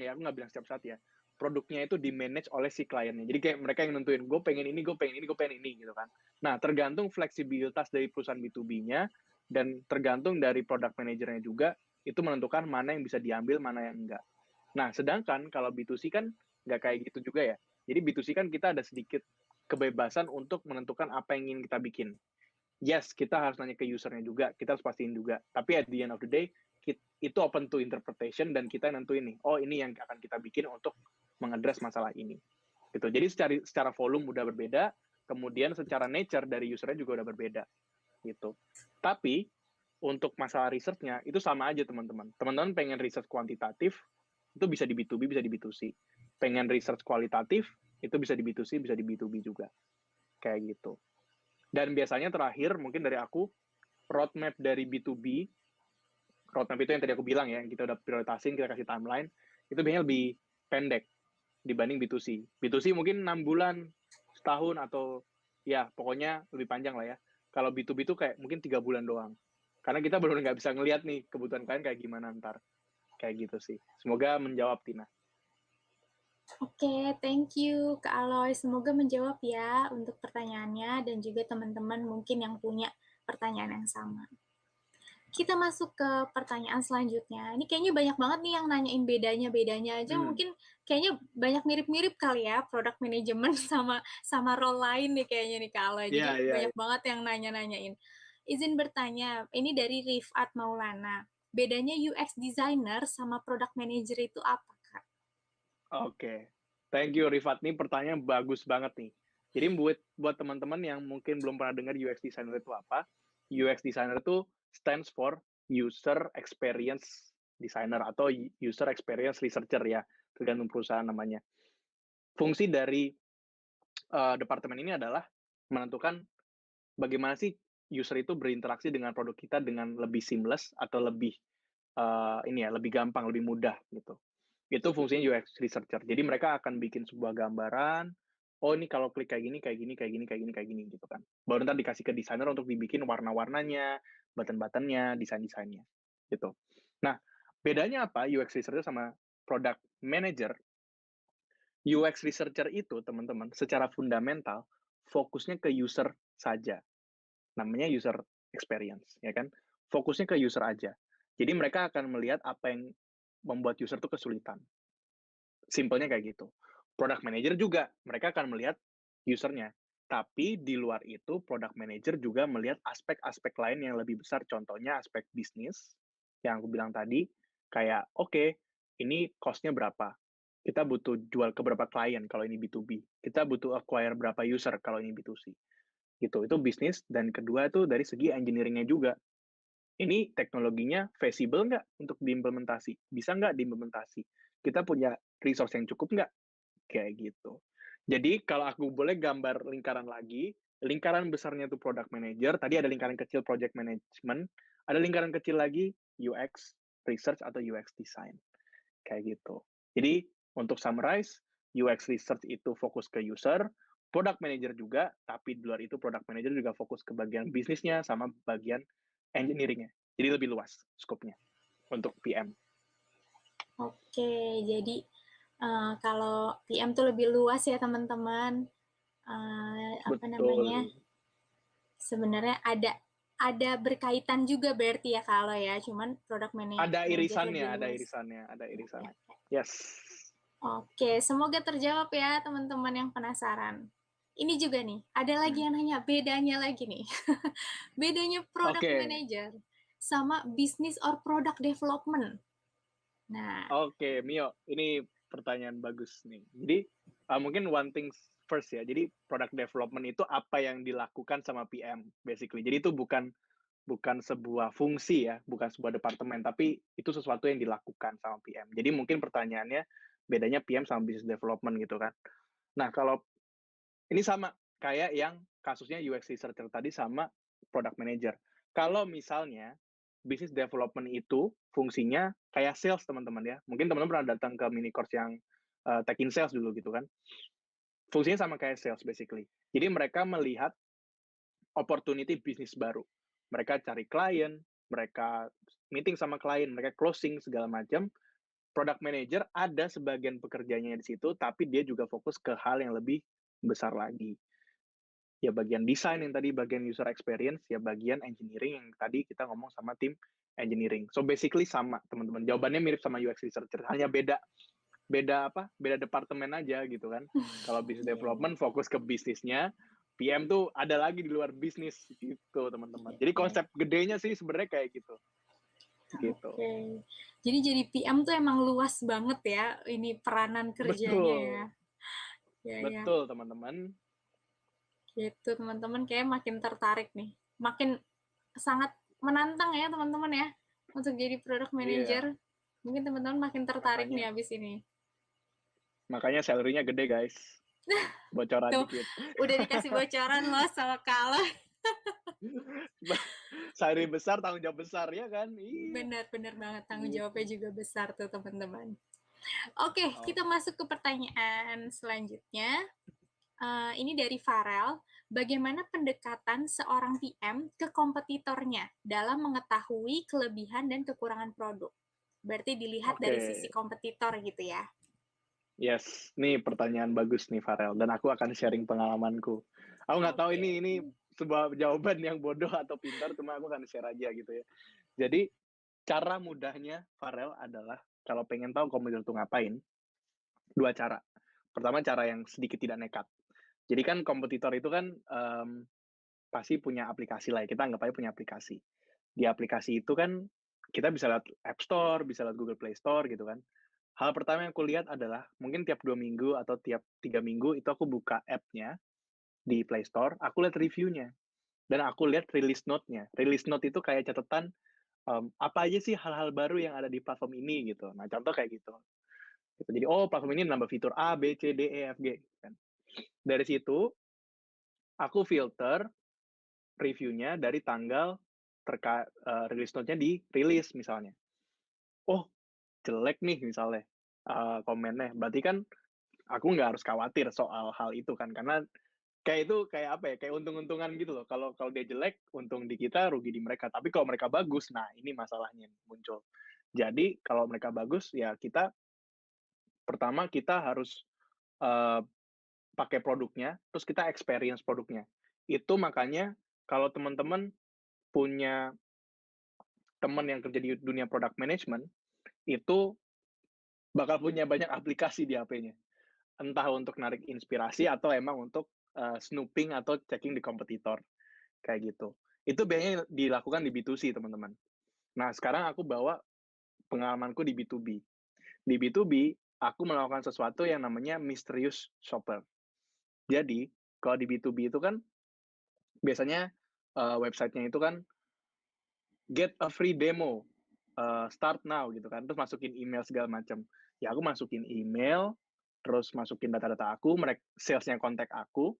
ya, aku nggak bilang setiap saat ya, produknya itu di-manage oleh si kliennya. Jadi kayak mereka yang nentuin, gue pengen ini, gue pengen ini, gue pengen ini gitu kan. Nah, tergantung fleksibilitas dari perusahaan B2B-nya dan tergantung dari product manajernya juga, itu menentukan mana yang bisa diambil, mana yang enggak. Nah, sedangkan kalau B2C kan nggak kayak gitu juga ya. Jadi B2C kan kita ada sedikit kebebasan untuk menentukan apa yang ingin kita bikin. Yes, kita harus nanya ke usernya juga, kita harus pastiin juga. Tapi at the end of the day, itu open to interpretation dan kita nentuin nih, oh ini yang akan kita bikin untuk mengadres masalah ini. Gitu. Jadi secara volume udah berbeda, kemudian secara nature dari usernya juga udah berbeda. Gitu. Tapi untuk masalah research-nya itu sama aja teman-teman. Teman-teman pengen research kuantitatif, itu bisa di B2B, bisa di B2C. Pengen research kualitatif, itu bisa di B2C, bisa di B2B juga. Kayak gitu. Dan biasanya terakhir, mungkin dari aku, roadmap dari B2B, roadmap itu yang tadi aku bilang ya, yang kita udah prioritasin, kita kasih timeline, itu biasanya lebih pendek dibanding B2C. B2C mungkin 6 bulan, setahun, atau ya pokoknya lebih panjang lah ya. Kalau B2B itu kayak mungkin 3 bulan doang. Karena kita benar-benar nggak bisa ngelihat nih kebutuhan kalian kayak gimana ntar. Kayak gitu sih. Semoga menjawab, Tina. Oke, thank you Kak Aloy. Semoga menjawab ya untuk pertanyaannya dan juga teman-teman mungkin yang punya pertanyaan yang sama. Kita masuk ke pertanyaan selanjutnya. Ini kayaknya banyak banget nih yang nanyain bedanya aja. Mungkin kayaknya banyak mirip-mirip kali ya product management sama role lain nih kayaknya nih Kak Aloy. Jadi banyak banget yang nanya-nanyain. Izin bertanya, ini dari Rifat Maulana. Bedanya UX designer sama product manager itu apa, Kak? Oke. Thank you, Rifat. Ini pertanyaan bagus banget nih. Jadi buat teman-teman yang mungkin belum pernah dengar UX designer itu apa, UX designer itu stands for user experience designer atau user experience researcher ya, tergantung perusahaan namanya. Fungsi dari departemen ini adalah menentukan bagaimana sih user itu berinteraksi dengan produk kita dengan lebih seamless atau lebih lebih gampang, lebih mudah gitu. Itu fungsinya UX researcher. Jadi mereka akan bikin sebuah gambaran, oh ini kalau klik kayak gini, kayak gini, kayak gini, kayak gini, kayak gini gitu kan. Baru ntar dikasih ke desainer untuk dibikin warna-warnanya, button-buttonnya, desain-desainnya gitu. Nah, bedanya apa UX researcher sama product manager? UX researcher itu, teman-teman, secara fundamental, fokusnya ke user saja. Namanya user experience, ya kan? Fokusnya ke user aja. Jadi mereka akan melihat apa yang membuat user itu kesulitan. Simpelnya kayak gitu. Product manager juga, mereka akan melihat usernya. Tapi di luar itu, product manager juga melihat aspek-aspek lain yang lebih besar. Contohnya aspek bisnis, yang aku bilang tadi, kayak, oke, ini cost-nya berapa? Kita butuh jual ke berapa klien kalau ini B2B. Kita butuh acquire berapa user kalau ini B2C. Gitu, itu bisnis. Dan kedua itu dari segi engineering-nya juga. Ini teknologinya feasible nggak untuk diimplementasi? Bisa nggak diimplementasi? Kita punya resource yang cukup nggak? Kayak gitu. Jadi kalau aku boleh gambar lingkaran lagi, lingkaran besarnya itu product manager, tadi ada lingkaran kecil project management, ada lingkaran kecil lagi UX research atau UX design. Kayak gitu. Jadi untuk summarize, UX research itu fokus ke user, product manager juga, tapi di luar itu product manager juga fokus ke bagian bisnisnya sama bagian engineering-nya. Jadi lebih luas skopnya untuk PM. Oke, jadi kalau PM tuh lebih luas ya teman-teman. Betul. Sebenarnya ada berkaitan juga berarti ya kalau ya, cuman product Ada manager irisannya, lebih ada luas. irisannya, ada Ya, irisannya. ya. Yes. Oke, semoga terjawab ya teman-teman yang penasaran. Ini juga nih, ada lagi yang nanya bedanya lagi nih. Bedanya product manager sama business or product development. Nah, Oke, Mio, ini pertanyaan bagus nih. Jadi mungkin one thing first ya. Jadi product development itu apa yang dilakukan sama PM basically. Jadi itu bukan sebuah fungsi ya, bukan sebuah departemen, tapi itu sesuatu yang dilakukan sama PM. Jadi mungkin pertanyaannya bedanya PM sama business development gitu kan. Nah, kalau ini sama kayak yang kasusnya UX researcher tadi sama product manager. Kalau misalnya business development itu fungsinya kayak sales teman-teman ya. Mungkin teman-teman pernah datang ke mini course yang tech in sales dulu gitu kan. Fungsinya sama kayak sales basically. Jadi mereka melihat opportunity bisnis baru. Mereka cari klien, mereka meeting sama klien, mereka closing segala macam. Product manager ada sebagian pekerjaannya di situ, tapi dia juga fokus ke hal yang lebih besar lagi. Ya bagian desain yang tadi, bagian user experience, ya bagian engineering yang tadi kita ngomong sama tim engineering. So basically sama teman-teman. Jawabannya mirip sama UX researcher, hanya beda beda departemen aja gitu kan. Kalau business Iya, iya. development fokus ke bisnisnya, PM tuh ada lagi di luar bisnis gitu, teman-teman. Iya, Jadi iya. konsep gedenya sih sebenarnya kayak gitu. Gitu. Oke. Jadi PM tuh emang luas banget ya, ini peranan kerjanya ya. Betul. Ya, ya. Betul, teman-teman. Gitu, teman-teman kayak makin tertarik nih. Makin sangat menantang ya, teman-teman ya, untuk jadi product manager. Iya, Mungkin teman-teman makin tertarik nih makanya. abis ini. Makanya salary-nya gede, guys. Bocoran Tuh, dikit. udah dikasih bocoran loh sama Kala. Salary besar, tanggung jawab besar ya kan? Iya. Benar-benar banget, tanggung Gitu. jawabnya juga besar tuh teman-teman. Oke, Oh, kita masuk ke pertanyaan selanjutnya. Ini dari Farel. Bagaimana pendekatan seorang PM ke kompetitornya dalam mengetahui kelebihan dan kekurangan produk? Berarti dilihat dari sisi oke. kompetitor gitu ya. Yes, nih pertanyaan bagus nih Farel, dan aku akan sharing pengalamanku. Aku nggak tahu Oke. ini sebuah jawaban yang bodoh atau pintar, cuma aku akan share aja gitu ya. Jadi cara mudahnya Farel adalah kalau pengen tahu kompetitor itu ngapain, dua cara. Pertama cara yang sedikit tidak nekat. Jadi kan kompetitor itu kan pasti punya aplikasi lah ya, kita anggap aja punya aplikasi. Di aplikasi itu kan kita bisa lihat App Store, bisa lihat Google Play Store gitu kan. Hal pertama yang aku lihat adalah mungkin tiap 2 minggu atau tiap 3 minggu itu aku buka app-nya di Play Store, aku lihat reviewnya dan aku lihat release note-nya. Release note itu kayak catatan apa aja sih hal-hal baru yang ada di platform ini gitu. Nah contoh kayak gitu. Jadi oh platform ini nambah fitur A, B, C, D, E, F, G. Kan. Dari situ aku filter reviewnya dari tanggal release note-nya di release misalnya. Oh jelek nih misalnya komennya, berarti kan aku nggak harus khawatir soal hal itu kan, karena kayak itu kayak apa ya, kayak untung-untungan gitu loh. Kalau kalau dia jelek, untung di kita, rugi di mereka. Tapi kalau mereka bagus, nah ini masalahnya muncul. Jadi kalau mereka bagus, ya kita pertama kita harus uh, pakai produknya, terus kita experience produknya. Itu makanya kalau teman-teman punya teman yang kerja di dunia product management, itu bakal punya banyak aplikasi di HP-nya. Entah untuk narik inspirasi atau emang untuk snooping atau checking di kompetitor kayak gitu. Itu biasanya dilakukan di B2C teman-teman. Nah sekarang aku bawa pengalamanku di B2B. Di B2B aku melakukan sesuatu yang namanya mysterious shopper. Jadi kalau di B2B itu kan biasanya websitenya itu kan get a free demo, start now gitu kan, terus masukin email segala macam. Ya aku masukin email, terus masukin data-data aku, mereka salesnya kontak aku,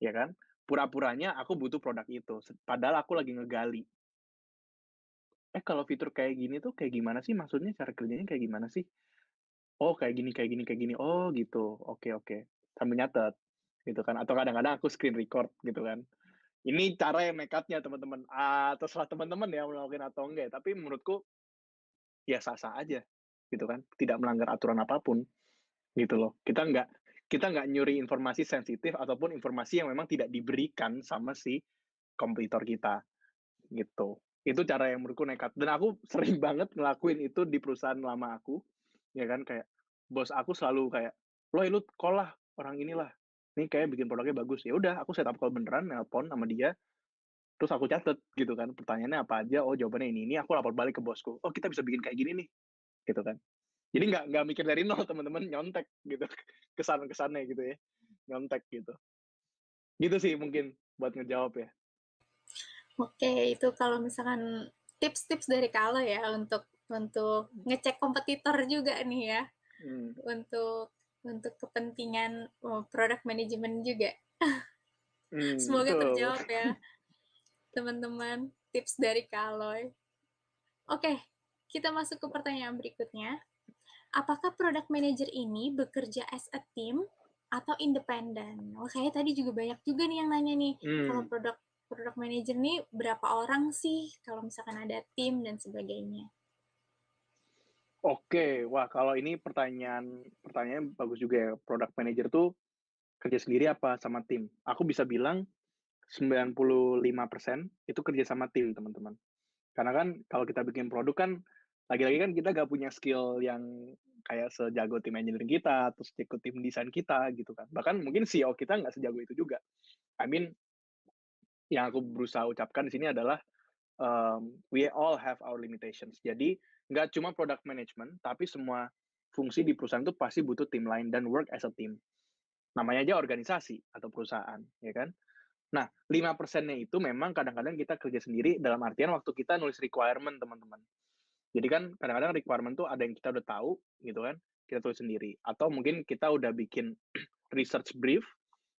ya kan? Pura-puranya aku butuh produk itu, padahal aku lagi ngegali. Kalau fitur kayak gini tuh kayak gimana sih? Maksudnya cara kerjanya kayak gimana sih? Oh kayak gini kayak gini kayak gini. Oh gitu. Oke oke. Sambil nyatet gitu kan. Atau kadang-kadang aku screen record gitu kan. Ini cara yang nekatnya teman-teman. Terserah teman-teman ya melakukan atau enggak. Tapi menurutku ya sah-sah aja gitu kan. Tidak melanggar aturan apapun gitu loh. Kita nggak nyuri informasi sensitif ataupun informasi yang memang tidak diberikan sama si kompetitor kita gitu. Itu cara yang menurutku nekat. Dan aku sering banget ngelakuin itu di perusahaan lama aku, ya kan, kayak bos aku selalu kayak, lu call lah orang inilah, ini kayak bikin produknya bagus. Ya udah, aku set up call beneran, nelpon sama dia, terus aku catet gitu kan, pertanyaannya apa aja, oh jawabannya ini, aku lapor balik ke bosku, oh kita bisa bikin kayak gini nih, gitu kan. Jadi nggak mikir dari nol teman-teman, nyontek gitu, kesan-kesannya gitu ya, nyontek gitu. Gitu sih mungkin buat ngejawab ya. Oke, itu kalau misalkan tips-tips dari Kala ya untuk ngecek kompetitor juga nih ya, Hmm. untuk kepentingan product management juga. Semoga Betul. terjawab ya, teman-teman, tips dari Kaloy. Oke, kita masuk ke pertanyaan berikutnya. Apakah product manager ini bekerja as a team atau independen? Oh, kayaknya tadi juga banyak juga nih yang nanya nih, kalau Hmm. product manager nih berapa orang sih kalau misalkan ada tim dan sebagainya? Oke, wah kalau ini pertanyaan bagus juga ya. Product manager tuh kerja sendiri apa sama tim? Aku bisa bilang 95% itu kerja sama tim, teman-teman. Karena kan kalau kita bikin produk kan Lagi-lagi kan kita nggak punya skill yang kayak sejago tim engineering kita, atau sejago tim desain kita gitu kan. Bahkan mungkin CEO kita nggak sejago itu juga. I mean, yang aku berusaha ucapkan di sini adalah, we all have our limitations. Jadi nggak cuma product management, tapi semua fungsi di perusahaan itu pasti butuh tim lain dan work as a team. Namanya aja organisasi atau perusahaan, ya kan? Nah, 5%-nya itu memang kadang-kadang kita kerja sendiri dalam artian waktu kita nulis requirement, teman-teman. Jadi kan kadang-kadang requirement tuh ada yang kita udah tahu gitu kan, kita tulis sendiri. Atau mungkin kita udah bikin research brief,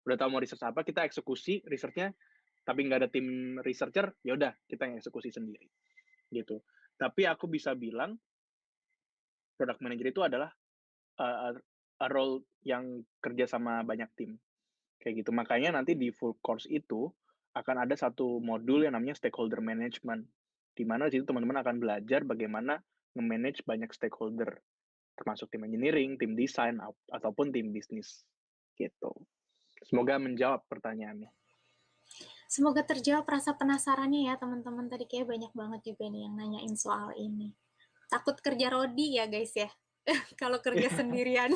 udah tahu mau research apa, kita eksekusi research-nya, tapi nggak ada tim researcher, ya udah kita yang eksekusi sendiri gitu. Tapi aku bisa bilang product manager itu adalah a a role yang kerja sama banyak tim, kayak gitu. Makanya nanti di full course itu akan ada satu modul yang namanya stakeholder management, di mana di situ teman-teman akan belajar bagaimana nge-manage banyak stakeholder, termasuk tim engineering, tim desain, ataupun tim bisnis, gitu. Semoga menjawab pertanyaannya. Semoga terjawab rasa penasarannya ya teman-teman. Tadi kayak banyak banget juga nih yang nanyain soal ini. Takut kerja rodi ya guys ya, kalau kerja sendirian.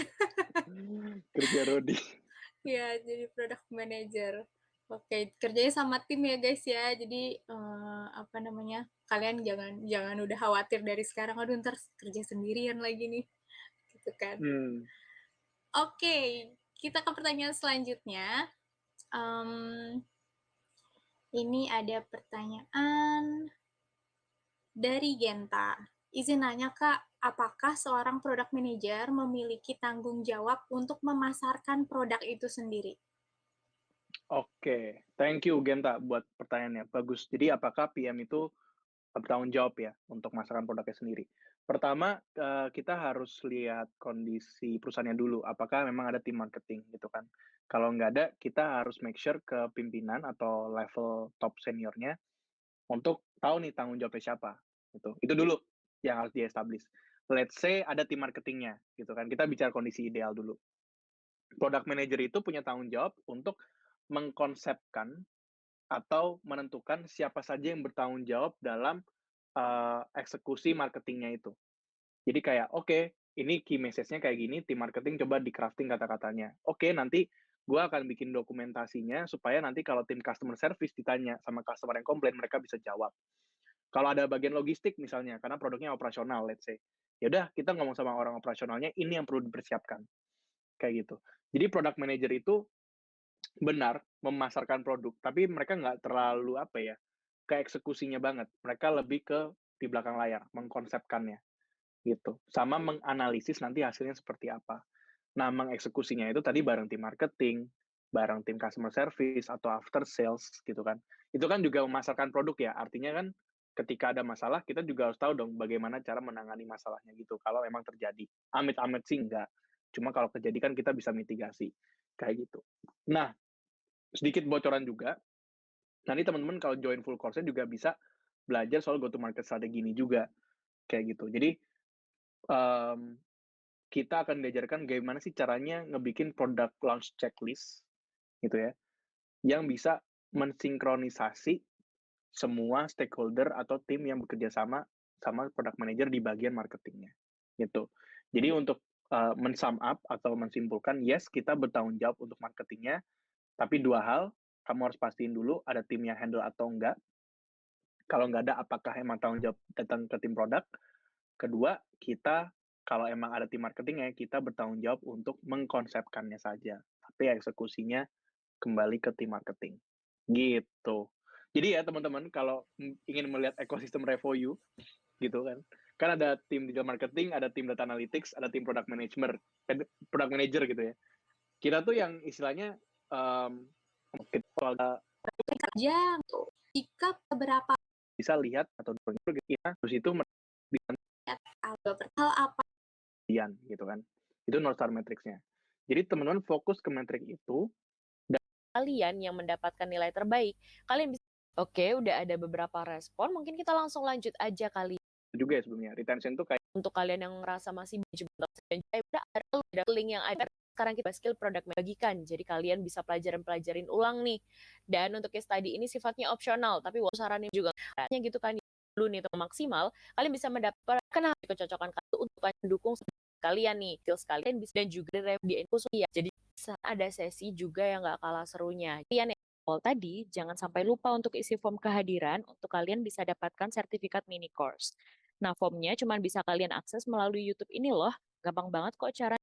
Kerja Rodi. Ya, jadi product manager. Oke, kerjanya sama tim ya guys ya. Jadi apa namanya? Kalian jangan udah khawatir dari sekarang, aduh ntar kerja sendirian lagi nih. Gitu kan. Oke, kita ke pertanyaan selanjutnya. Ini ada pertanyaan dari Genta. Izin nanya Kak, apakah seorang product manager memiliki tanggung jawab untuk memasarkan produk itu sendiri? Oke, thank you Genta buat pertanyaannya, bagus. Jadi apakah PM itu bertanggung jawab ya untuk memasarkan produknya sendiri? Pertama, kita harus lihat kondisi perusahaannya dulu, apakah memang ada tim marketing gitu kan. Kalau nggak ada, kita harus make sure ke pimpinan atau level top seniornya untuk tahu nih tanggung jawabnya siapa, gitu. Itu dulu yang harus di-establish. Let's say ada tim marketingnya gitu kan, kita bicara kondisi ideal dulu. Product manager itu punya tanggung jawab untuk mengkonsepkan atau menentukan siapa saja yang bertanggung jawab dalam, eksekusi marketingnya itu. Jadi kayak, oke, ini key message-nya kayak gini, tim marketing coba di-crafting kata-katanya. Oke, nanti gua akan bikin dokumentasinya supaya nanti kalau tim customer service ditanya sama customer yang komplain, mereka bisa jawab. Kalau ada bagian logistik misalnya, karena produknya operasional, let's say, ya udah kita ngomong sama orang operasionalnya, ini yang perlu dipersiapkan, kayak gitu. Jadi product manager itu benar memasarkan produk, tapi mereka nggak terlalu apa ya, ke eksekusinya banget. Mereka lebih ke di belakang layar, mengkonsepkannya gitu. Sama menganalisis nanti hasilnya seperti apa. Nah, mengeksekusinya itu tadi bareng tim marketing, bareng tim customer service atau after sales gitu kan. Itu kan juga memasarkan produk ya. Artinya kan ketika ada masalah kita juga harus tahu dong bagaimana cara menangani masalahnya gitu. Kalau memang terjadi. Amit-amit sih enggak. Cuma kalau terjadi kan kita bisa mitigasi kayak gitu. Nah, sedikit bocoran juga, nanti teman-teman kalau join full course-nya juga bisa belajar soal go to market strategi ini juga, kayak gitu. Jadi, mmm, kita akan diajarkan gimana sih caranya ngebikin product launch checklist, gitu ya, yang bisa mensinkronisasi semua stakeholder atau tim yang bekerja sama sama product manager di bagian marketingnya, gitu. Jadi untuk, men-sum up atau mensimpulkan, yes, kita bertanggung jawab untuk marketingnya, tapi 2 hal, kamu harus pastiin dulu ada tim yang handle atau enggak. Kalau nggak ada, apakah emang tanggung jawab datang ke tim produk. Kedua, kita kalau emang ada tim marketingnya, kita bertanggung jawab untuk mengkonsepkannya saja, tapi eksekusinya kembali ke tim marketing, gitu. Jadi ya teman-teman, kalau ingin melihat ekosistem Revoyu, gitu kan, kan ada tim digital marketing, ada tim data analytics, ada tim product manager gitu ya. Kita tuh yang istilahnya, Kerja jika beberapa bisa lihat atau kita terus itu hal apa gitu kan. Itu North Star Matrix-nya. Jadi teman-teman fokus ke metrik itu. Kalian yang mendapatkan nilai terbaik, kalian bisa. Oke, udah ada beberapa respon, mungkin kita langsung lanjut aja kali. Juga ya sebelumnya, retention tuh kayak Untuk kalian yang ngerasa masih ada link yang ada sekarang kita skill product bagikan, jadi kalian bisa pelajarin ulang nih. Dan untuk case study ini sifatnya opsional, tapi sarannya juga gitu kan dulu nih untuk maksimal, kalian bisa mendapatkan kecocokan kalian untuk mendukung kalian nih, skills kalian bisa dan juga di khusus ya. Jadi ada sesi juga yang nggak kalah serunya. Kalian yang tadi jangan sampai lupa untuk isi form kehadiran untuk kalian bisa dapatkan sertifikat mini course. Nah, formnya cuma bisa kalian akses melalui YouTube ini loh. Gampang banget kok cara